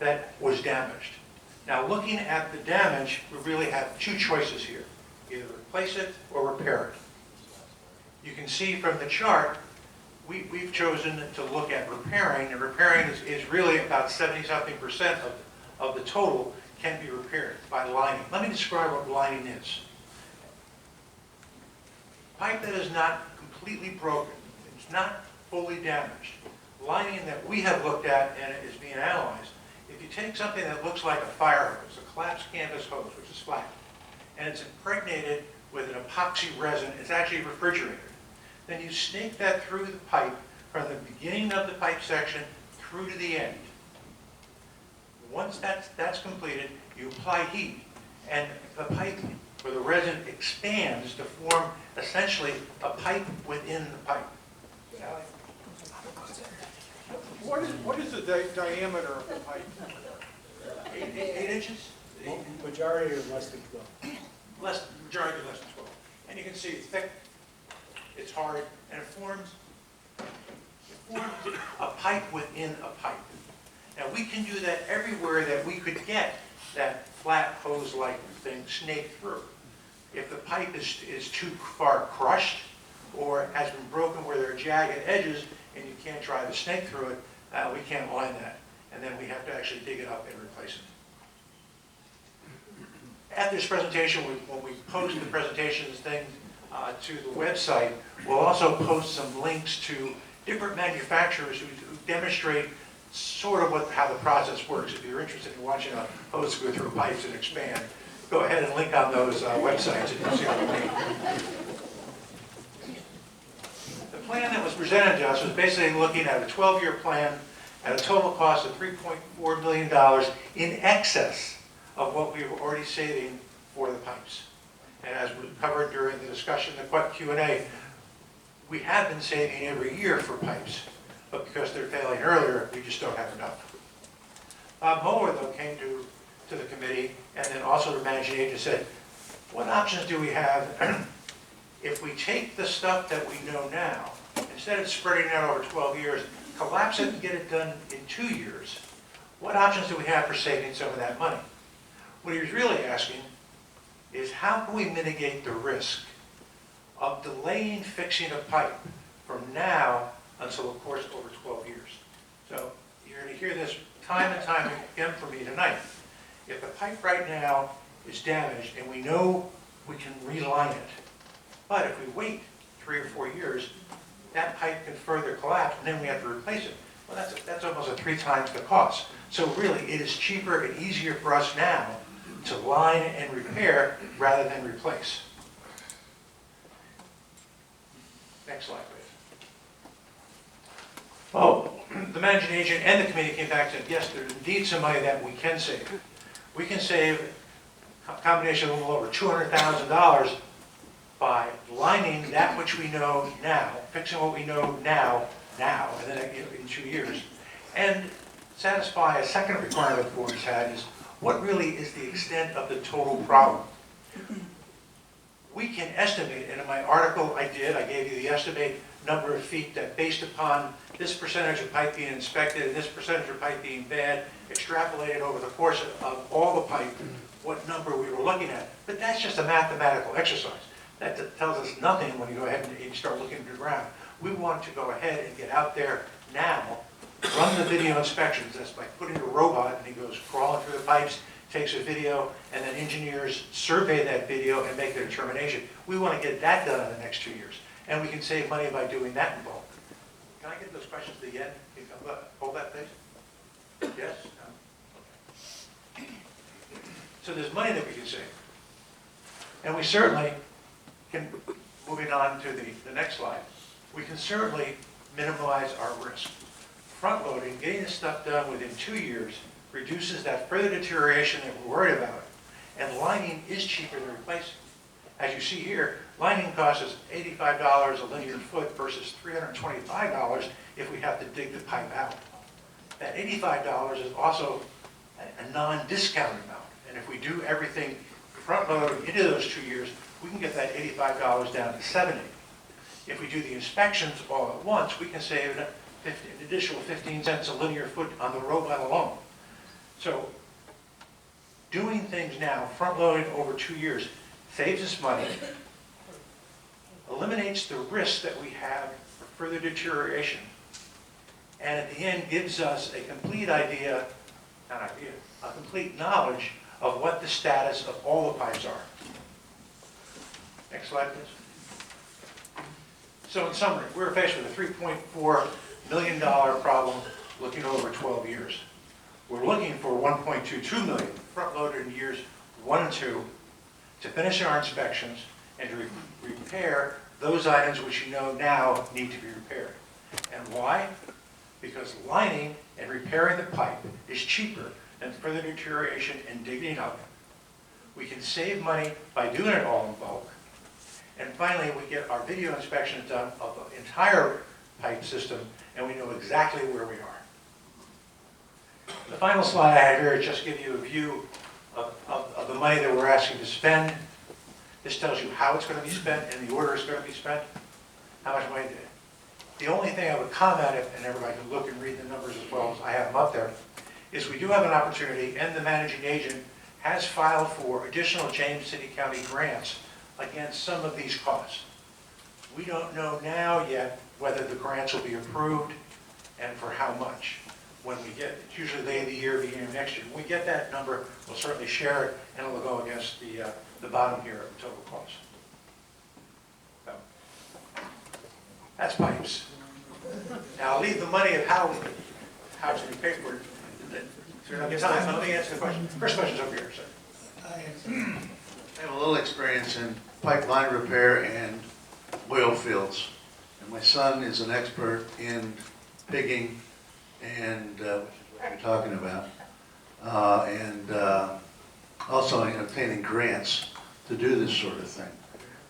that was damaged. Now looking at the damage, we really have two choices here. Either replace it or repair it. You can see from the chart, we've chosen to look at repairing, and repairing is really about 70-something% of the total can be repaired by lining. Let me describe what lining is. Pipe that is not completely broken, it's not fully damaged. Lining that we have looked at and is being analyzed, if you take something that looks like a fire hose, a collapsed canvas hose, which is flat, and it's impregnated with an epoxy resin, it's actually refrigerated. Then you snake that through the pipe from the beginning of the pipe section through to the end. Once that's completed, you apply heat, and the pipe, or the resin, expands to form essentially a pipe within the pipe. What is the diameter of the pipe? 8 inches? Majority are less than 12. Majority less than 12. And you can see it's thick, it's hard, and it forms a pipe within a pipe. Now we can do that everywhere that we could get that flat hose-like thing snaked through. If the pipe is too far crushed or has been broken where there are jagged edges and you can't drive a snake through it, we can't line that. And then we have to actually dig it up and replace it. After this presentation, when we post the presentations thing to the website, we'll also post some links to different manufacturers who demonstrate sort of how the process works. If you're interested in watching a hose go through pipes and expand, go ahead and link on those websites and you'll see what I mean. The plan that was presented to us was basically looking at a 12-year plan at a total cost of $3.4 million in excess of what we were already saving for the pipes. And as we covered during the discussion, the Q&A, we have been saving every year for pipes, but because they're failing earlier, we just don't have enough. Bob Moeller, though, came to the committee, and then also the managing agent said, what options do we have if we take the stuff that we know now, instead of spreading it out over 12 years, collapse it and get it done in 2 years, what options do we have for saving some of that money? What he was really asking is how can we mitigate the risk of delaying fixing a pipe from now until, of course, over 12 years. So you're going to hear this time and time again from me tonight. If the pipe right now is damaged and we know we can reline it, but if we wait 3 or 4 years, that pipe can further collapse and then we have to replace it. Well, that's almost 3 times the cost. So really, it is cheaper and easier for us now to line and repair rather than replace. Next slide, please. Well, the managing agent and the committee came back and said, yes, there's indeed some money that we can save. We can save a combination of a little over $200,000 by lining that which we know now, fixing what we know now, and then in 2 years, and satisfy a second requirement the board's had is, what really is the extent of the total problem? We can estimate, and in my article I gave you the estimate number of feet that based upon this percentage of pipe being inspected and this percentage of pipe being bad, extrapolated over the course of all the pipe, what number we were looking at. But that's just a mathematical exercise. That tells us nothing when you go ahead and you start looking at the ground. We want to go ahead and get out there now, run the video inspections. That's by putting a robot and he goes crawling through the pipes, takes a video, and then engineers survey that video and make their determination. We want to get that done in the next 2 years. And we can save money by doing that in bulk. Can I get those questions to the end? Can you hold that, please? Yes? No? Okay. So there's money that we can save. And we certainly can, moving on to the next slide, we can certainly minimize our risk. Front loading, getting this stuff done within 2 years reduces that further deterioration that we're worried about. And lining is cheaper than replacing. As you see here, lining costs us $85 a linear foot versus $325 if we have to dig the pipe out. That $85 is also a non-discount amount. And if we do everything front load into those 2 years, we can get that $85 down to $70. If we do the inspections all at once, we can save an additional 15 cents a linear foot on the robot alone. So doing things now, front loading over 2 years, saves us money, eliminates the risk that we have for further deterioration, and at the end gives us a complete a complete knowledge of what the status of all the pipes are. Next slide, please. So in summary, we're faced with a $3.4 million problem looking over 12 years. We're looking for $1.22 million front-loaded in years 1 and 2 to finish our inspections and to repair those items which you know now need to be repaired. And why? Because lining and repairing the pipe is cheaper than further deterioration and digging up. We can save money by doing it all in bulk. And finally, we get our video inspections done of the entire pipe system, and we know exactly where we are. The final slide I have here is just give you a view of the money that we're asking to spend. This tells you how it's going to be spent and the order it's going to be spent, how much money. The only thing I would comment, and everybody can look and read the numbers as well as I have them up there, is we do have an opportunity, and the managing agent has filed for additional James City County grants against some of these costs. We don't know now yet whether the grants will be approved and for how much. When we get, it's usually late in the year, beginning of next year. When we get that number, we'll certainly share it, and it'll go against the bottom here of the total cost. So, that's pipes. Now I'll leave the money of how it's going to be paid for. So we don't get time. Let me answer the question. First question's over here, sir. I have a little experience in pipeline repair and oil fields. And my son is an expert in pigging and what you're talking about. Also in obtaining grants to do this sort of thing.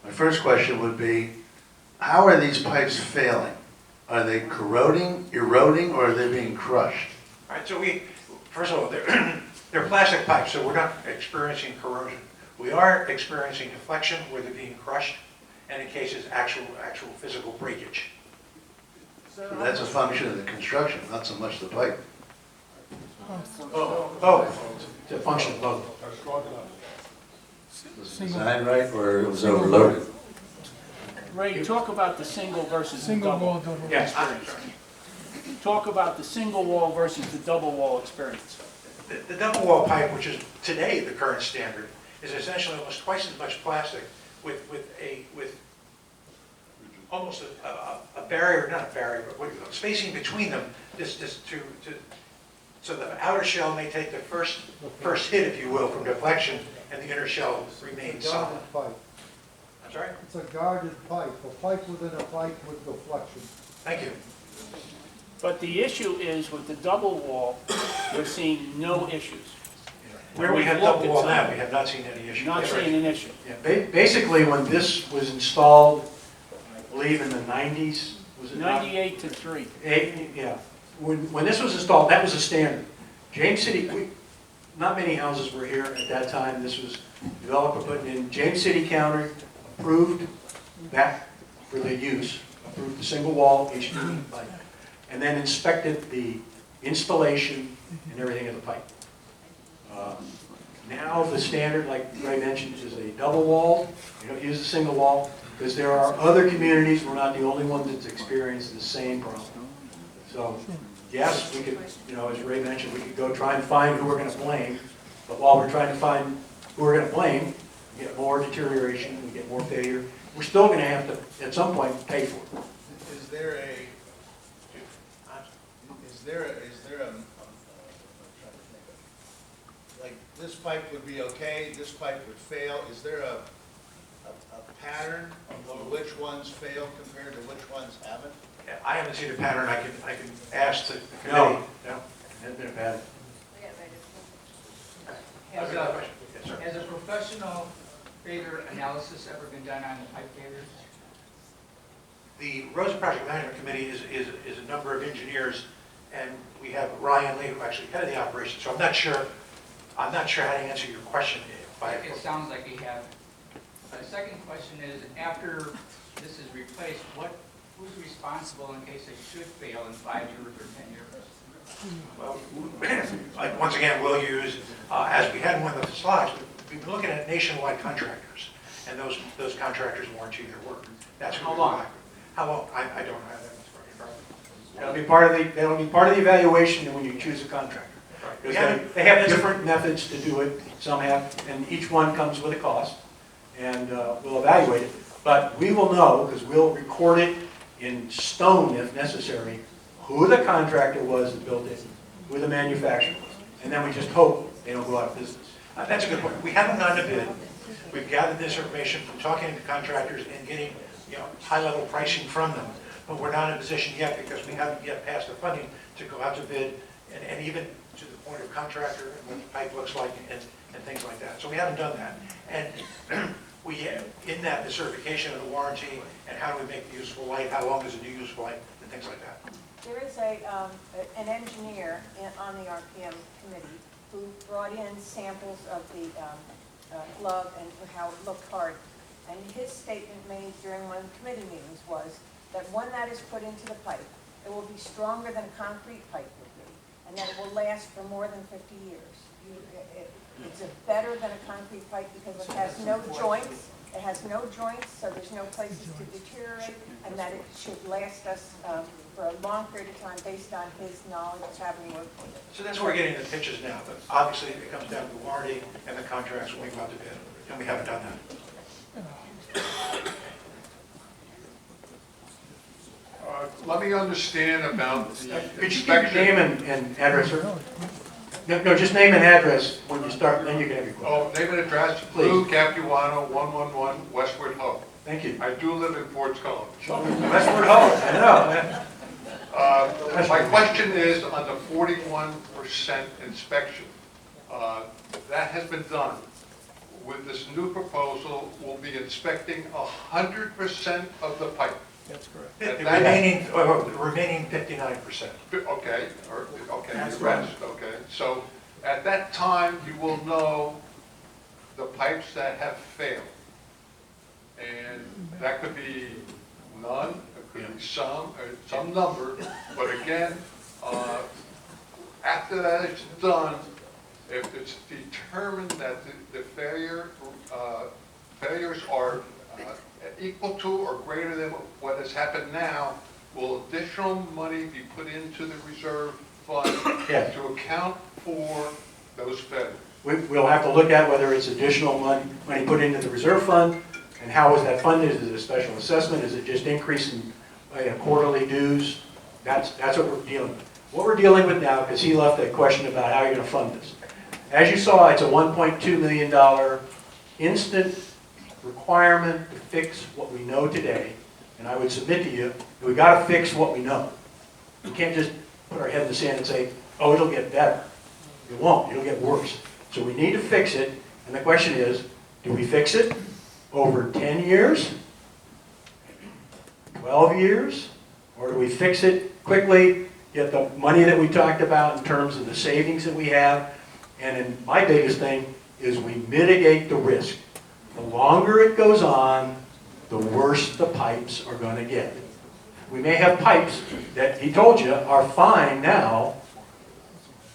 My first question would be, how are these pipes failing? Are they corroding, eroding, or are they being crushed? All right, so first of all, they're plastic pipes, so we're not experiencing corrosion. We are experiencing deflection where they're being crushed, and in cases, actual physical breakage. So that's a function of the construction, not so much the pipe. It's a function of both. Was it designed right, or it was overloaded? Ray, talk about the single versus the double. Yes. Talk about the single wall versus the double wall experience. The double wall pipe, which is today the current standard, is essentially almost twice as much plastic with almost a barrier, not a barrier, but what do you call it, spacing between them, so the outer shell may take the first hit, if you will, from deflection, and the inner shell remains solid. Pipe. I'm sorry? It's a guarded pipe, a pipe within a pipe with deflection. Thank you. But the issue is with the double wall, we're seeing no issues. Where we have We've looked double at wall some. now, we have not seen any issue. Not seeing an issue. Yeah, basically, when this was installed, I believe in the 90s, was it not? 98 to 3. Yeah. When this was installed, that was a standard. James City, not many houses were here at that time. This was developer putting in. James City County approved that for the use, approved the single wall HDPE pipe, and then inspected the installation and everything of the pipe. Now the standard, like Ray mentioned, is a double wall. You don't use a single wall because there are other communities. We're not the only ones that's experienced the same problem. So yes, we could, as Ray mentioned, we could go try and find who we're going to blame. But while we're trying to find who we're going to blame, we get more deterioration, we get more failure. We're still going to have to, at some point, pay for it. Is there a, like, this pipe would be okay, this pipe would fail, is there a pattern of which ones fail compared to which ones haven't? Yeah, I haven't seen a pattern. I can ask the committee. No, hasn't been a pattern. Has Okay, question. Yes, sir. has a professional failure analysis ever been done on the pipe failures? The Rosen Project Management Committee is a number of engineers, and we have Ryan Lee, who actually headed the operation, so I'm not sure how to answer your question. It sounds like you have. The second question is, after this is replaced, who's responsible in case it should fail in 5 years or 10 years? Well, once again, we'll use, as we had in one of the slides, we've been looking at nationwide contractors, and those contractors warranty their work. That's How long? How long? I don't have that in front of me. That'll be part of the evaluation when you choose a contractor. Because they have different methods to do it, some have, and each one comes with a cost, and we'll evaluate it. But we will know, because we'll record it in stone if necessary, who the contractor was that built it, who the manufacturer was. And then we just hope they don't go out of business. That's a good point. We haven't gone to bid. We've gathered this information from talking to contractors and getting, high-level pricing from them. But we're not in a position yet because we haven't yet passed the funding to go out to bid and even to the point of contractor and what the pipe looks like and things like that. So we haven't done that. And we have, in that, the certification of the warranty and how do we make the useful life, how long is a new useful life, and things like that. There is an engineer on the RPM committee who brought in samples of the glove and how it looked hard. And his statement made during one of the committee meetings was that when that is put into the pipe, it will be stronger than a concrete pipe would be, and that it will last for more than 50 years. It's better than a concrete pipe because it has no joints. It has no joints, so there's no places to deteriorate, and that it should last us for a long period of time based on his knowledge of having worked with it. So that's where we're getting the pitches now, but obviously it comes down to the warranty and the contracts when we go out to bid, and we haven't done that. Let me understand about the Could you give your name and address, sir? No, just name and address when you start, then you can have your question. Oh, name and address, Please. Lou Capuano, 111 Westward Ho. Thank you. I do live in Fort Collins. Westward Ho, I know. My question is on the 41% inspection. That has been done. With this new proposal, we'll be inspecting 100% of the pipe. That's correct. The remaining 59%. Okay, That's the rest, okay. So at that time, you will know the pipes that have failed. And that could be none, it could be some number, but again, after that is done, if it's determined that the failures are equal to or greater than what has happened now, will additional money be put into the reserve fund to account for those failures? We'll have to look at whether it's additional money put into the reserve fund, and how is that funded? Is it a special assessment? Is it just increase in quarterly dues? That's what we're dealing with. What we're dealing with now, because he left a question about how you're going to fund this. As you saw, it's a $1.2 million instant requirement to fix what we know today, and I would submit to you that we've got to fix what we know. We can't just put our head in the sand and say, oh, it'll get better. It won't, it'll get worse. So we need to fix it, and the question is, do we fix it over 10 years, 12 years, or do we fix it quickly, get the money that we talked about in terms of the savings that we have, and then my biggest thing is we mitigate the risk. The longer it goes on, the worse the pipes are going to get. We may have pipes that, he told you, are fine now,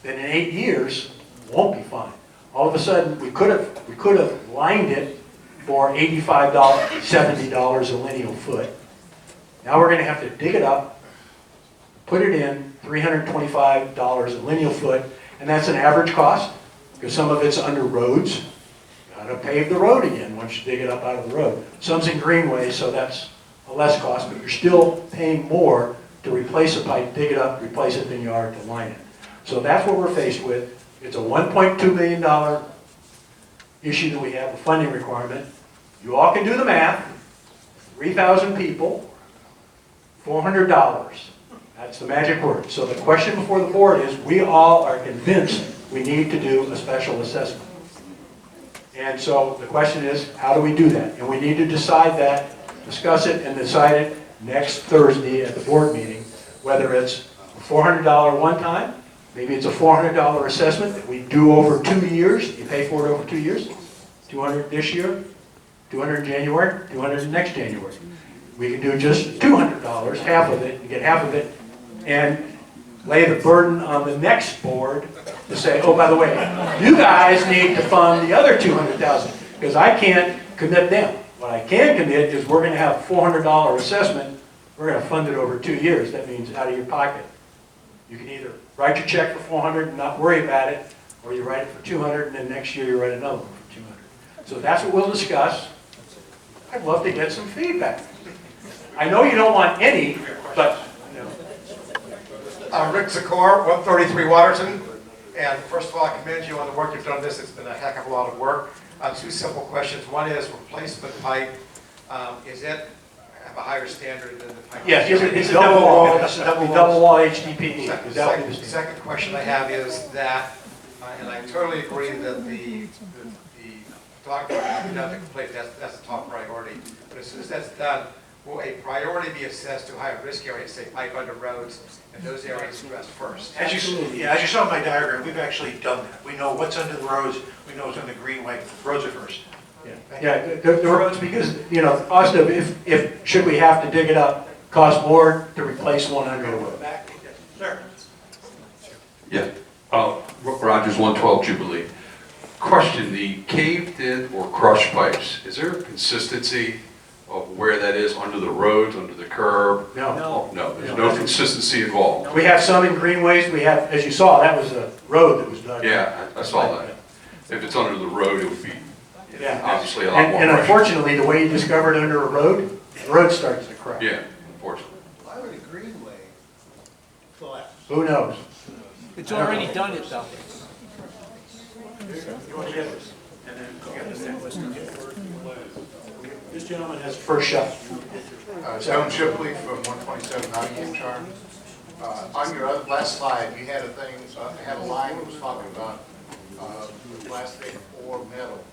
that in 8 years won't be fine. All of a sudden, we could have lined it for $85, $70 a lineal foot. Now we're going to have to dig it up, put it in, $325 a lineal foot, and that's an average cost, because some of it's under roads. Got to pave the road again once you dig it up out of the road. Some's in greenway, so that's a less cost, but you're still paying more to replace a pipe, dig it up, replace it than you are to line it. So that's what we're faced with. It's a $1.2 million issue that we have, a funding requirement. You all can do the math. 3,000 people, $400. That's the magic word. So the question before the board is, we all are convinced we need to do a special assessment. And so the question is, how do we do that? And we need to decide that, discuss it, and decide it next Thursday at the board meeting, whether it's a $400 one time, maybe it's a $400 assessment that we do over 2 years. You pay for it over 2 years. 200 this year, 200 in January, 200 next January. We can do just $200, half of it, and get half of it, and lay the burden on the next board to say, oh, by the way, you guys need to fund the other $200,000, because I can't commit them. What I can commit is we're going to have a $400 assessment. We're going to fund it over 2 years. That means out of your pocket. You can either write your check for 400 and not worry about it, or you write it for 200 and then next year you write another one for 200. So that's what we'll discuss. I'd love to get some feedback. I know you don't want any, but you know. Rick Zakor, 133 Waterton. And first of all, I commend you on the work you've done on this. It's been a heck of a lot of work. Two simple questions. One is replacement pipe. Is it have a higher standard than the pipe? Yes, it's a double wall. It's a double wall HDPE. Second question I have is that, and I totally agree that the document done to complete, that's the top priority. But as soon as that's done, will a priority be assessed to higher risk areas, say pipe under roads, and those areas addressed first? As you saw in my diagram, we've actually done that. We know what's under the roads, we know what's on the greenway. Roads are first. Yeah, the roads, because, you know, cost of, if should we have to dig it up, cost more to replace one under the road. Sir. Yeah, Rogers 112 Jubilee. Question, the caved in or crushed pipes, is there a consistency of where that is under the roads, under the curb? No. No, there's no consistency involved. We have some in greenways. We have, as you saw, that was a road that was dug. Yeah, I saw that. If it's under the road, it would be obviously a lot more And pressure. unfortunately, the way you discover it under a road, the road starts to crack. Yeah, unfortunately. Why would a greenway collapse? Who knows? It's already done it though. You want to get this? And then you got this next. This gentleman has the first shot. Joan Shipley from 127 Nottingham Charm. On your last slide, you had a thing, had a line that was talking about plastic or metal.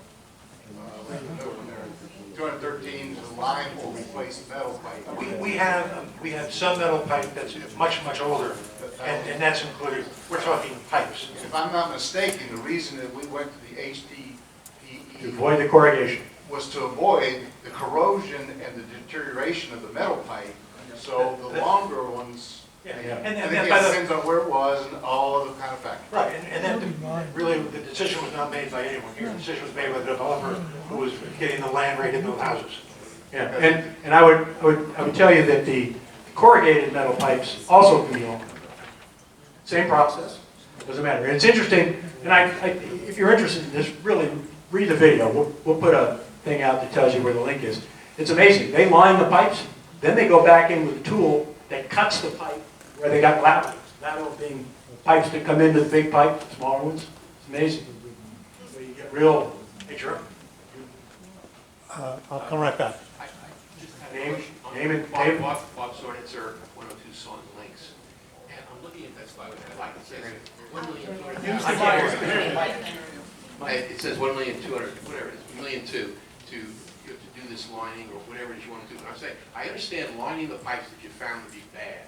213 is a line or replace metal pipe. We have some metal pipe that's much, much older, and that's included. We're talking pipes. If I'm not mistaken, the reason that we went to the HDPE To avoid the corrugation. was to avoid the corrosion and the deterioration of the metal pipe. So the longer ones, Yeah. and it depends on where it was and all of the kind of factors. Right, and then really the decision was not made by anyone here. The decision was made by the developer who was getting the land ready to build houses. Yeah, and I would tell you that the corrugated metal pipes also can be owned. Same process, doesn't matter. And it's interesting, and if you're interested in this, really read the video. We'll put a thing out that tells you where the link is. It's amazing. They line the pipes, then they go back in with a tool that cuts the pipe where they got laterals. Laterals being pipes that come into the big pipe, the smaller ones. It's amazing. So you get real picture. I'll come right back. Name and Bob Sornitzer, 102 Swan Links. I'm looking at that slide, I'd like to say, 1,200,000. Use the It says 1,200,000, whatever it is, 1,200,000 to do this lining or whatever it is you want to do. And I'm saying, I understand lining the pipes that you found to be bad,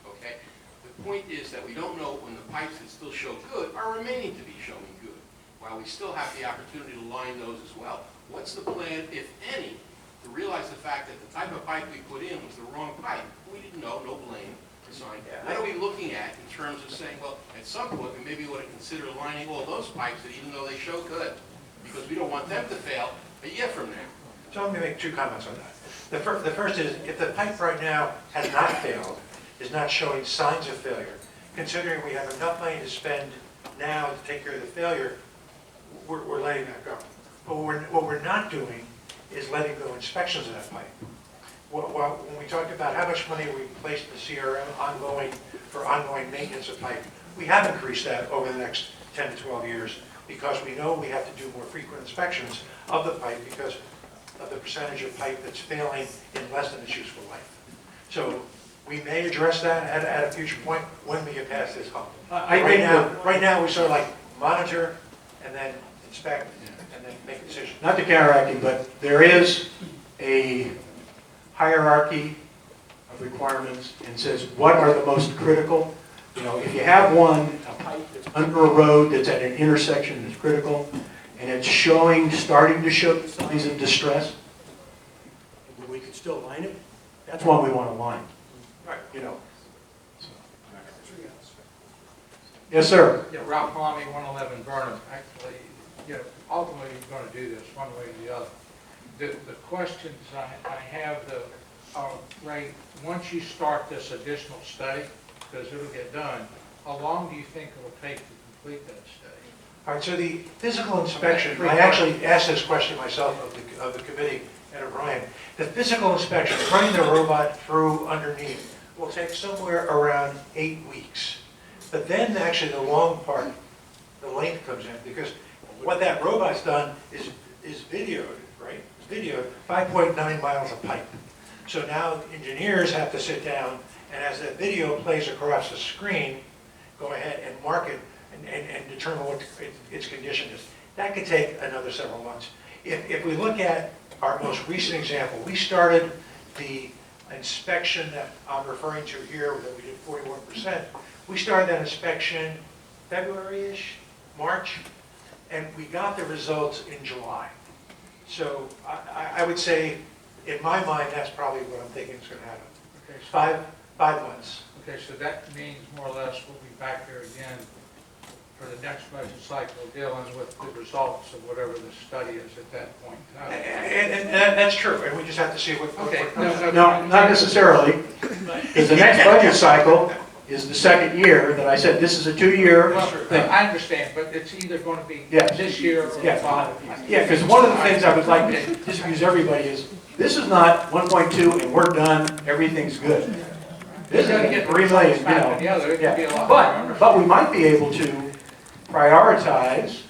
okay? The point is that we don't know when the pipes that still show good are remaining to be showing good, while we still have the opportunity to line those as well. What's the plan, if any, to realize the fact that the type of pipe we put in was the wrong pipe? We didn't know, no blame assigned. What are we looking at in terms of saying, well, at some point, we maybe want to consider lining all those pipes that even though they show good, because we don't want them to fail a year from now. So let me make 2 comments on that. The first is, if the pipe right now has not failed, is not showing signs of failure, considering we have enough money to spend now to take care of the failure, we're letting that go. But what we're not doing is letting go inspections of that pipe. When we talked about how much money we placed in the CRM for ongoing maintenance of pipe, we have increased that over the next 10 to 12 years because we know we have to do more frequent inspections of the pipe because of the percentage of pipe that's failing in less than its useful life. So we may address that at a future point when we get past this hump. Right now, we sort of like monitor and then inspect and then make a decision. Not to counteract you, but there is a hierarchy of requirements and says what are the most critical. You know, if you have a pipe that's under a road that's at an intersection that's critical, and it's starting to show signs of distress, we could still line it. That's one we want to line. Right. You know. Yes, sir. Yeah, Ralph Palmy, 111 Burnham. Actually, ultimately you're going to do this one way or the other. The questions I have, Ray, once you start this additional study, because it'll get done, how long do you think it'll take to complete that study? All right, so the physical inspection, I actually asked this question myself of the committee and O'Brien. The physical inspection, running the robot through underneath, will take somewhere around 8 weeks. But then actually the long part, the length comes in, because what that robot's done is videoed, right? It's videoed 5.9 miles of pipe. So now engineers have to sit down and as that video plays across the screen, go ahead and mark it and determine what its condition is. That could take another several months. If we look at our most recent example, we started the inspection that I'm referring to here, that we did 41%. We started that inspection February-ish, March, and we got the results in July. So I would say, in my mind, that's probably what I'm thinking is going to happen. Okay, so 5 months. Okay, so that means more or less we'll be back there again for the next budget cycle, dealing with the results of whatever the study is at that point. And that's true, and we just have to see what comes. No, not necessarily, because the next budget cycle is the second year that I said this is a 2-year thing. I understand, but it's either going to be this year or 5. Yeah, because one of the things I would like to disabuse everybody is this is not 1.2 and we're done, everything's good. This is 3 million, but we might be able to prioritize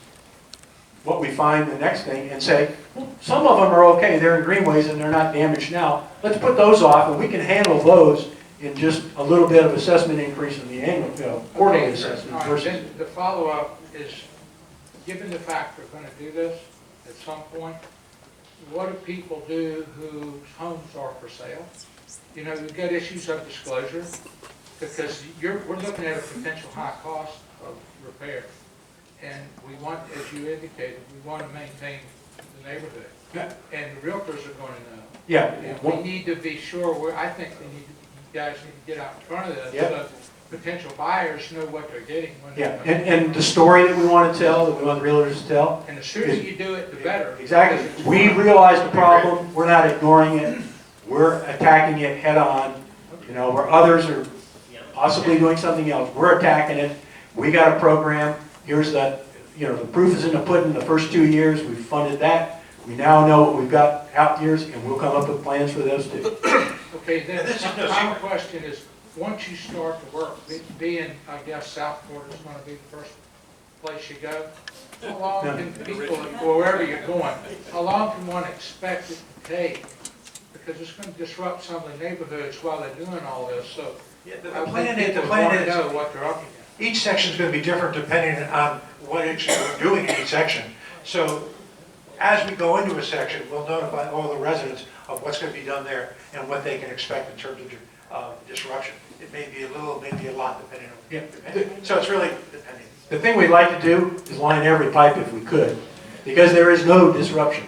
what we find the next thing and say, well, some of them are okay, they're in greenways and they're not damaged now. Let's put those off and we can handle those in just a little bit of assessment increase in the annual quarterly assessment. Versus the follow-up is, given the fact we're going to do this at some point, what do people do whose homes are for sale? You know, we've got issues of disclosure because we're looking at a potential high cost of repair. And we want, as you indicated, we want to maintain the neighborhood. Yeah. And the realtors are going to know. Yeah. And we need to be sure, I think you guys need to get out in front of this so potential buyers know what they're getting. When and the story that we want to tell, that we want the realtors to tell. And the sooner you do it, the better. Exactly. We realize the problem. We're not ignoring it. We're attacking it head on. You know, where others are possibly doing something else, we're attacking it. We got a program. Here's the proof is in the pudding. The first 2 years, we've funded that. We now know what we've got out years, and we'll come up with plans for those too. Okay, then the final question is, once you start to work, being, I guess, Southport is going to be the first place you go, how long can people, wherever you're going, how long can one expect it to take? Because it's going to disrupt some of the neighborhoods while they're doing all this. So The I plan think is, the people plan want to is, know what they're up against. each section is going to be different depending on what actually we're doing in each section. So as we go into a section, we'll notify all the residents of what's going to be done there and what they can expect in terms of disruption. It may be a little, it may be a lot depending on, so it's really depending. The thing we'd like to do is line every pipe if we could, because there is no disruption.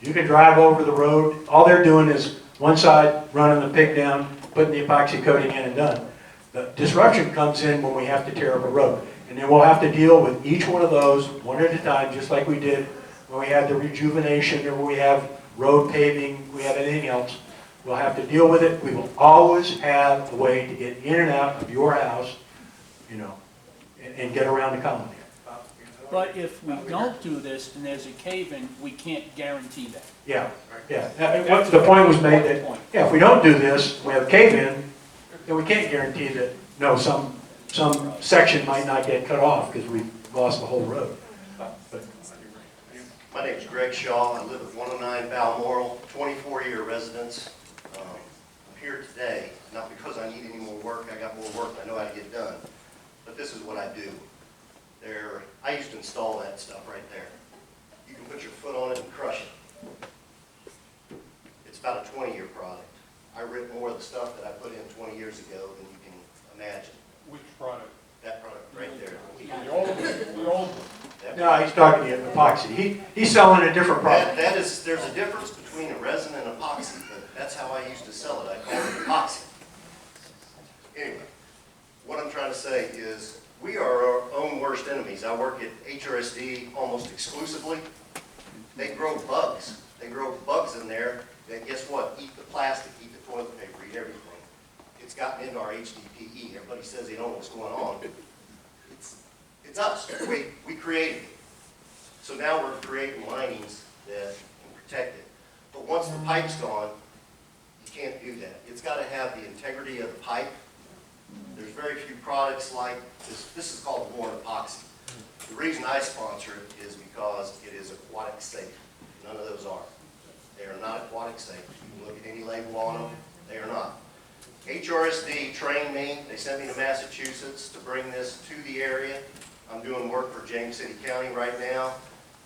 You can drive over the road, all they're doing is one side running the pig down, putting the epoxy coating in and done. The disruption comes in when we have to tear up a road. And then we'll have to deal with each one of those one at a time, just like we did when we had the rejuvenation or when we have road paving, we have anything else. We'll have to deal with it. We will always have a way to get in and out of your house, you know, and get around the colony. But if we don't do this and there's a cave-in, we can't guarantee that. Yeah, yeah. What the point was made that, yeah, if we don't do this, we have a cave-in, then we can't guarantee that, no, some section might not get cut off because we've lost the whole road. But my name is Greg Shaw. I live at 109 Balmoral, 24-year residence. I'm here today, not because I need any more work. I got more work I know how to get done. But this is what I do. I used to install that stuff right there. You can put your foot on it and crush it. It's about a 20-year product. I ripped more of the stuff that I put in 20 years ago than you can imagine. Which product? That product right there. The old no, he's talking to you epoxy. He's selling a different product. There's a difference between a resin and epoxy, but that's how I used to sell it. I called it epoxy. Anyway, what I'm trying to say is we are our own worst enemies. I work at HRSD almost exclusively. They grow bugs. They grow bugs in there that, guess what, eat the plastic, eat the toilet paper, eat everything. It's gotten into our HDPE. Everybody says they don't know what's going on. It's us. We created it. So now we're creating linings that can protect it. But once the pipe's gone, you can't do that. It's got to have the integrity of the pipe. There's very few products like this. This is called Warren Epoxy. The reason I sponsor it is because it is aquatic safe. None of those are. They are not aquatic safe. You can look at any label on them. They are not. HRSD trained me. They sent me to Massachusetts to bring this to the area. I'm doing work for James City County right now.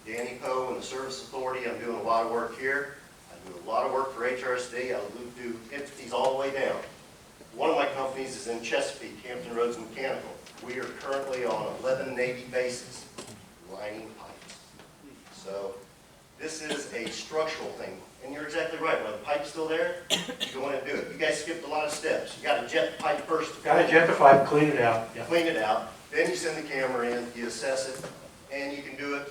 Danny Poe and the Service Authority, I'm doing a lot of work here. I do a lot of work for HRSD. I do entities all the way down. One of my companies is in Chesapeake, Hampton Roads Mechanical. We are currently on 11 Navy bases lining pipes. So this is a structural thing. And you're exactly right. While the pipe's still there, you go in and do it. You guys skipped a lot of steps. You got to jet the pipe first. Got to jet the pipe, clean it out. Yeah. Clean it out. Then you send the camera in, you assess it, and you can do it,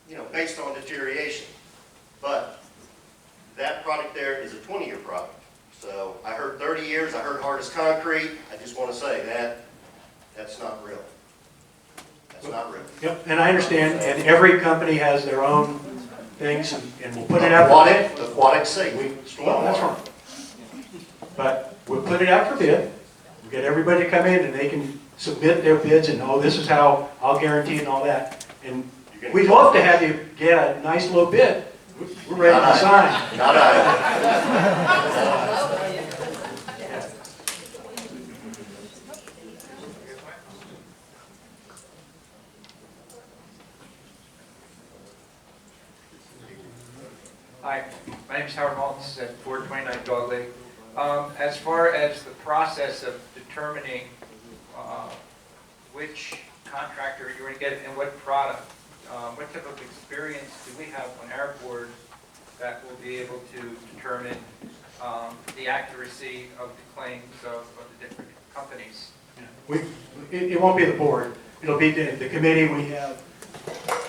you know, based on deterioration. But that product there is a 20-year product. So I heard 30 years, I heard hard as concrete. I just want to say that's not real. That's not real. Yep, and I understand, and every company has their own things, and we'll put it out for bid. Aquatic safe. Well, that's right. But we'll put it out for bid. We'll get everybody to come in, and they can submit their bids, and oh, this is how I'll guarantee and all that. And we'd love to have you get a nice low bid. We're ready to sign. Not I. Hi, my name is Howard Maltz at 429 Dog Lake. As far as the process of determining which contractor you're going to get and what product, what type of experience do we have on our board that will be able to determine the accuracy of the claims of the different companies? It won't be the board. It'll be the committee. We have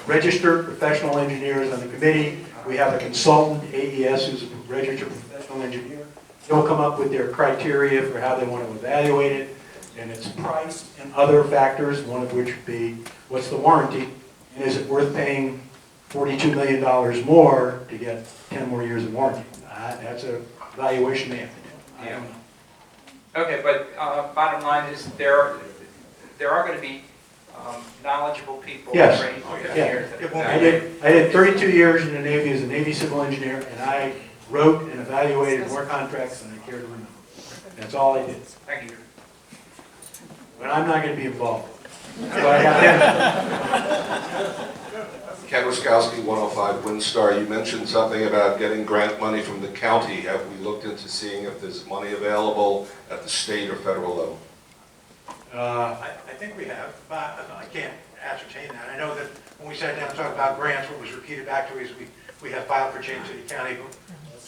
registered professional engineers on the committee. We have a consultant, AES, who's a registered professional engineer. They'll come up with their criteria for how they want to evaluate it, and it's price and other factors, one of which would be, what's the warranty, and is it worth paying $42 million more to get 10 more years of warranty? That's an evaluation they have to do. I don't know. Okay, but bottom line is there are going to be knowledgeable people. Yes. Trained Yeah. engineers. I did 32 years in the Navy as a Navy civil engineer, and I wrote and evaluated more contracts than I care to remember. That's all I did. Thank you. But I'm not gonna be involved. So I got them. Ken Ruskowski, 105 Windstar. You mentioned something about getting grant money from the county. Have we looked into seeing if there's money available at the state or federal level? I think we have, but I can't ascertain that. I know that when we sat down and talked about grants, what was repeated back to us, we have filed for James City County.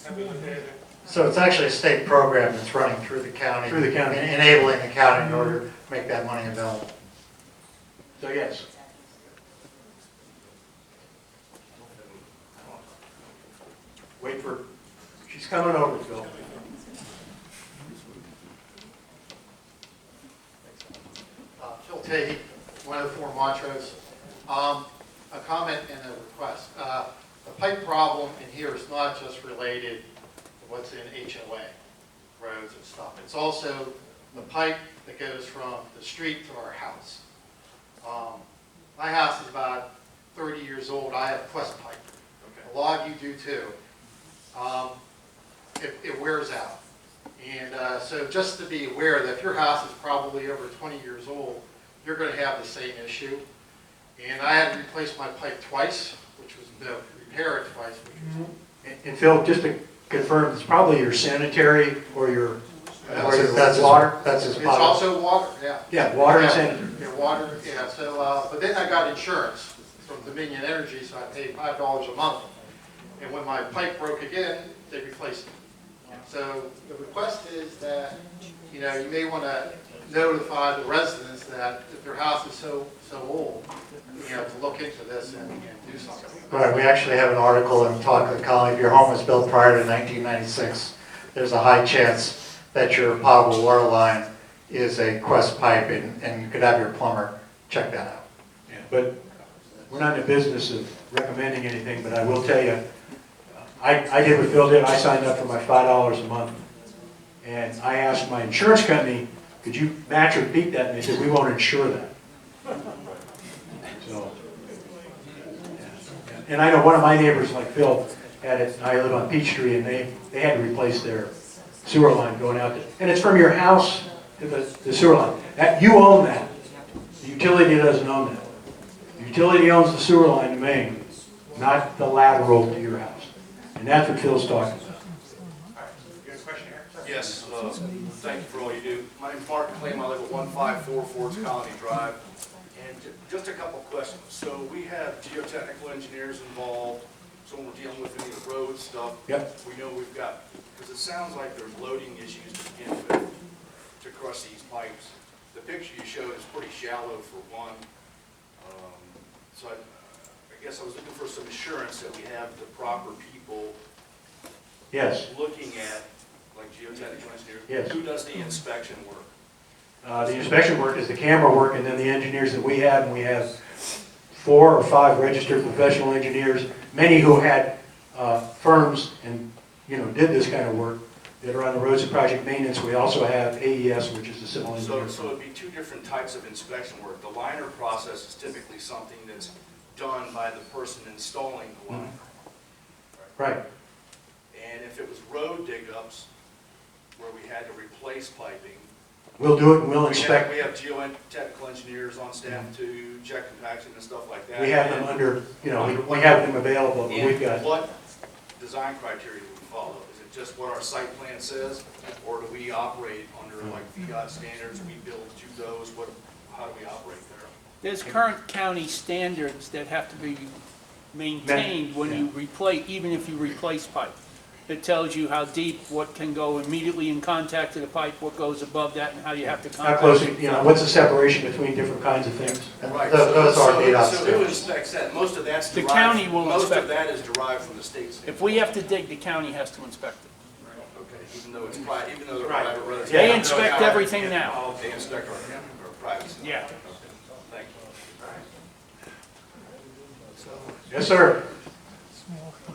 Have we looked at it? So it's actually a state program that's running through the county. Through the county. Enabling the county in order to make that money available. So yes. Wait for, she's coming over, Phil. Phil Tate, one of the four Montrose. A comment and a request. The pipe problem in here is not just related to what's in HOA, roads and stuff. It's also the pipe that goes from the street to our house. My house is about 30 years old. I have Quest pipe. A lot of you do too. It wears out. And so just to be aware that if your house is probably over 20 years old, you're going to have the same issue. And I had to replace my pipe twice, which was repair it twice. And Phil, just to confirm, it's probably your sanitary or your That's water? It's also water, yeah. Yeah, water and sanitary. Yeah, water, yeah. So, but then I got insurance from Dominion Energy, so I paid $5 a month. And when my pipe broke again, they replaced it. So the request is that, you know, you may want to notify the residents that if their house is so old, you know, to look into this and do something. Right, we actually have an article and talk to the colony. If your home was built prior to 1996, there's a high chance that your potable water line is a Quest pipe, and you could have your plumber check that out. Yeah, but we're not in the business of recommending anything, but I will tell you, I did what Phil did. I signed up for my $5 a month, and I asked my insurance company, could you match or beat that? And they said, we won't insure that. So, yeah. And I know one of my neighbors, like Phil, had it. I live on Peachtree, and they had to replace their sewer line going out there. And it's from your house to the sewer line. You own that. The utility doesn't own that. The utility owns the sewer line to Maine, not the lateral to your house. And that's what Phil's talking about. You have a question here? Yes, thank you for all you do. My name's Mark Clem, I live at 1544 Colony Drive. And just a couple questions. So we have geotechnical engineers involved, so when we're dealing with any of the road stuff. Yep. We know we've got, because it sounds like there's loading issues to begin with to crush these pipes. The picture you showed is pretty shallow for one. So I guess I was looking for some assurance that we have the proper people Yes. looking at, like geotechnical engineers. Yes. Who does the inspection work? The inspection work is the camera work, and then the engineers that we have, and we have 4 or 5 registered professional engineers, many who had firms and, you know, did this kind of work that are on the roads and project maintenance. We also have AES, which is the civil engineer. So it'd be 2 different types of inspection work. The liner process is typically something that's done by the person installing the line. Right. And if it was road dig-ups where we had to replace piping. We'll do it and we'll inspect. We have geotechnical engineers on staff to check compaction and stuff like that. We have them under, you know, we have them available, but we've got. And what design criteria do we follow? Is it just what our site plan says? Or do we operate under like VDOT standards? We build to those? How do we operate there? There's current county standards that have to be maintained when you replace, even if you replace pipe. It tells you how deep, what can go immediately in contact to the pipe, what goes above that, and how you have to How contact. close, you know, what's the separation between different kinds of things? Right. Those are VDOT So who inspects that? Most of that's The derived. county will Most inspect of that is derived from the state. If we have to dig, the county has to inspect it. Okay, even though it's private, even though they're private roads. They inspect everything now. Oh, they inspect our private stuff. Yeah. Okay, thank you. Yes, sir.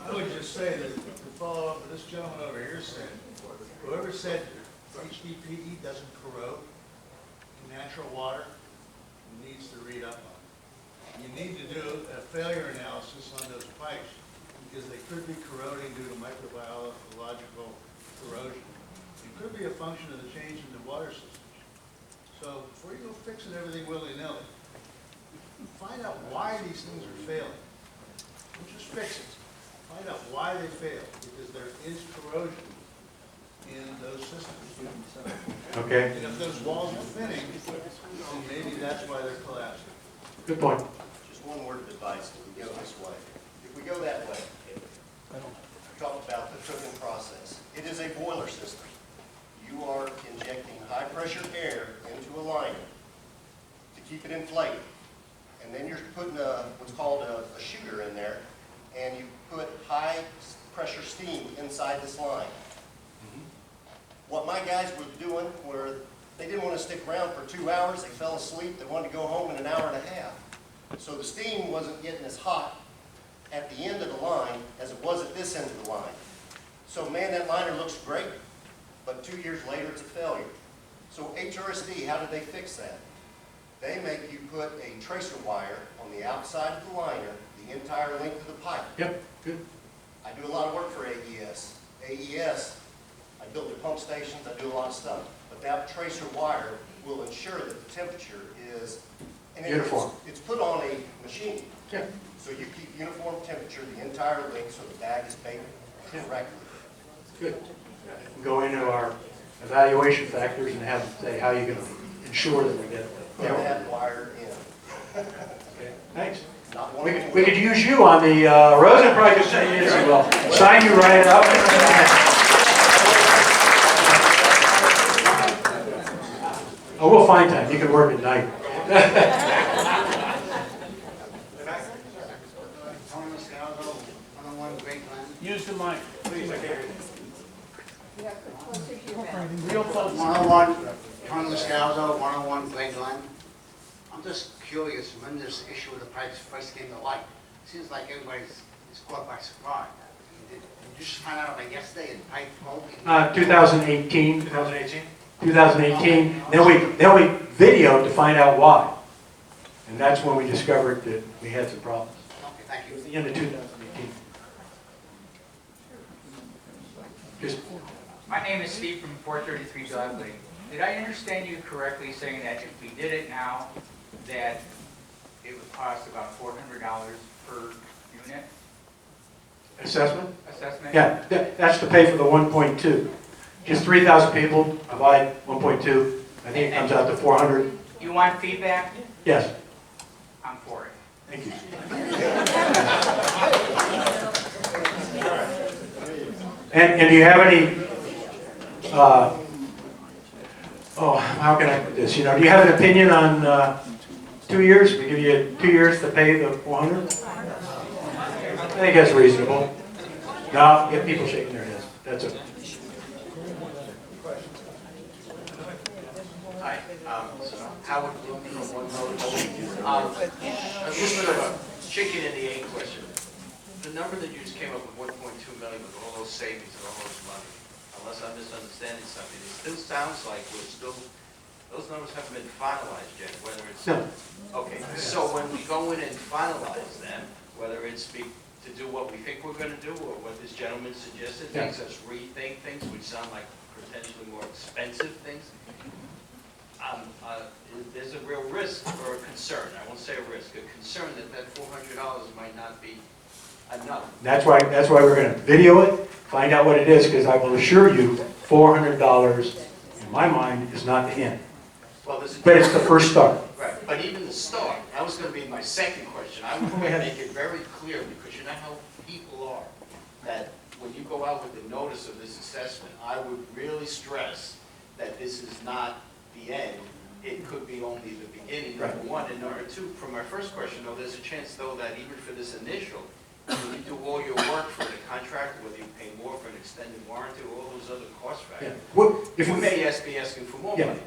I would just say that, to follow up what this gentleman over here said, whoever said HDPE doesn't corrode natural water needs to read up on it. You need to do a failure analysis on those pipes because they could be corroding due to microbiological corrosion. You could be a function of the change in the water system. So before you go fixing everything willy-nilly, find out why these things are failing. Don't just fix it. Find out why they fail, because there is corrosion in those systems. Okay, And if those walls are thinning, then maybe that's why they're collapsing. good point. Just one word of advice, if we go this way. If we go that way, talk about the cooking process. It is a boiler system. You are injecting high-pressure air into a liner to keep it inflated. And then you're putting what's called a shooter in there, and you put high-pressure steam inside this line. What my guys were doing were, they didn't want to stick around for 2 hours, they fell asleep, they wanted to go home in an hour and a half. So the steam wasn't getting as hot at the end of the line as it was at this end of the line. So man, that liner looks great, but 2 years later it's a failure. So HRSD, how did they fix that? They make you put a tracer wire on the outside of the liner, the entire length of the pipe. Yep, good. I do a lot of work for AES. AES, I build their pump stations, I do a lot of stuff. But that tracer wire will ensure that the temperature is Uniform. It's put on a machine. Yeah. So you keep uniform temperature the entire length so the bag is baked correctly. Good. Go into our evaluation factors and have, say, how you're going to ensure that we get Put that wire in. Okay, thanks. Not one We could use you on the Rosen project, yes, we will. Sign you right up. Oh, we'll find time. You can work at night. Use the mic. Please, I can't. You have to put closer to your mouth. Real close. 101, Tony Scalzo, 101 Glade Glen. I'm just curious, when this issue of the pipes first came to light, it seems like everybody's caught by surprise. Did you just find out like yesterday and pipe broke? 2018. 2018? 2018. Then we videoed to find out why. And that's when we discovered that we had some problems. Okay, thank It you. was the end of 2018. Just, My name is Steve from 433 Dudley. Did I understand you correctly saying that if we did it now, that it would cost about $400 per unit assessment? assessment? Yeah, that's to pay for the 1.2. Just 3,000 people, divide 1.2. I think it comes out to 400. You want feedback? Yes. I'm for it. Thank you. And do you have any, how can I put this? You know, do you have an opinion on 2 years? We give you 2 years to pay the 400? I think that's reasonable. No, get people shaking their heads. That's okay. Hi, Howard Bloom from One Road Holding. A little bit of a chicken and the egg question. The number that you just came up with, 1.2 million, with all those savings and all those money, unless I'm misunderstanding something, it still sounds like those numbers haven't been finalized yet, whether it's... No. Okay, so when we go in and finalize them, whether it's to do what we think we're going to do, or what this gentleman suggested, makes us rethink things, which sound like potentially more expensive things, there's a real risk or a concern, I won't say a risk, a concern that $400 might not be enough. That's why we're going to video it, find out what it is, because I will assure you, $400 in my mind is not the end. Well, But it's the first start. Right, but even the start, that was going to be my second question. I would make it very clear, because you know how people are, that when you go out with the notice of this assessment, I would really stress that this is not the end. It could be only the beginning, number one. And number two, from my first question, though, there's a chance, though, that even for this initial, when you do all your work for the contract, whether you pay more for an extended warranty, all those other cost factors, If you we may be asking for more money.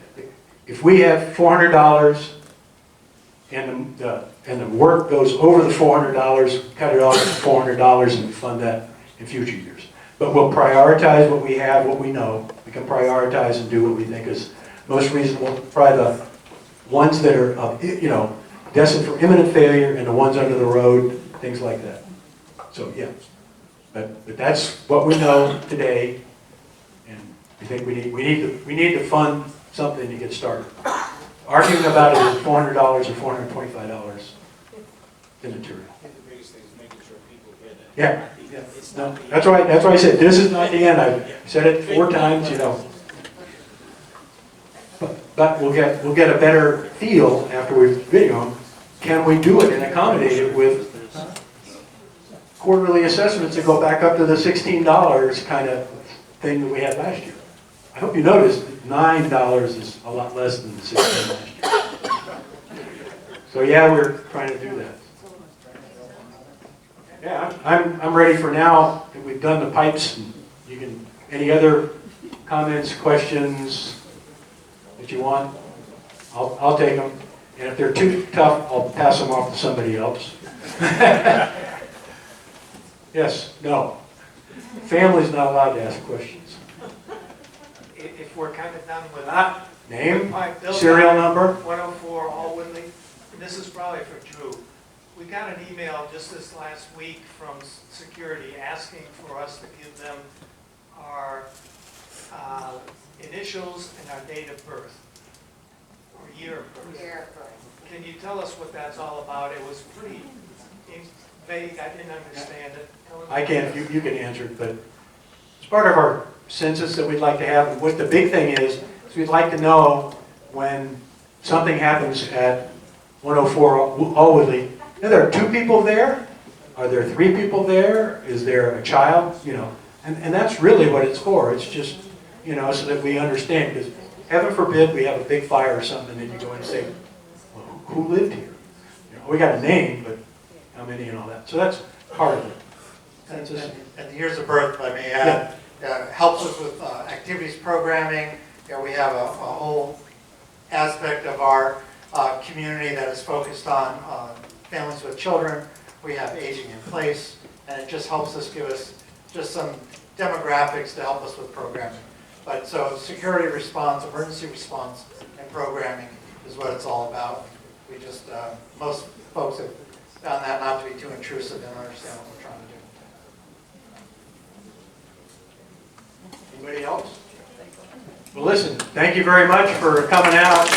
If we have $400 and the work goes over the $400, cut it off at $400 and fund that in future years. But we'll prioritize what we have, what we know. We can prioritize and do what we think is most reasonable. Probably the ones that are, destined for imminent failure and the ones under the road, things like that. So, yeah. But that's what we know today. And we think we need to fund something to get started. Arguing about it is $400 or $425 immaterial. I think the biggest thing is making sure people get it. Yeah, It's no, not the that's why I said, this is not the end, I've said it 4 times, you know. But we'll get a better feel after we video them. Can we do it and accommodate it with quarterly assessments that go back up to the $16 kind of thing that we had last year? I hope you noticed that $9 is a lot less than the $16 last year. So yeah, we're trying to do that. Yeah, I'm ready for now that we've done the pipes. And you can, any other comments, questions that you want? I'll take them. And if they're too tough, I'll pass them off to somebody else. Yes, no. Family's not allowed to ask questions. If we're kind of done with Not name, Mike, Bill, serial number. 104 All Woodley, and this is probably for Drew. We got an email just this last week from security asking for us to give them our initials and our date of birth, or year of birth. Can you tell us what that's all about? It was pretty vague, I didn't understand it. I can't, you can answer it, but it's part of our census that we'd like to have. And what the big thing is we'd like to know when something happens at 104 Allwoodley. Are there 2 people there? Are there 3 people there? Is there a child? You know, and that's really what it's for. It's just, you know, so that we understand. Because heaven forbid we have a big fire or something and you go and say, well, who lived here? You know, we got a name, but how many and all that. So that's part of it. And the years of birth, if I may add, helps us with activities programming. You know, we have a whole aspect of our community that is focused on families with children. We have aging in place, and it just helps us give us just some demographics to help us with programming. But so security response, emergency response, and programming is what it's all about. We just, most folks have found that not to be too intrusive and understand what we're trying to do. Anybody else? Well, listen, thank you very much for coming out.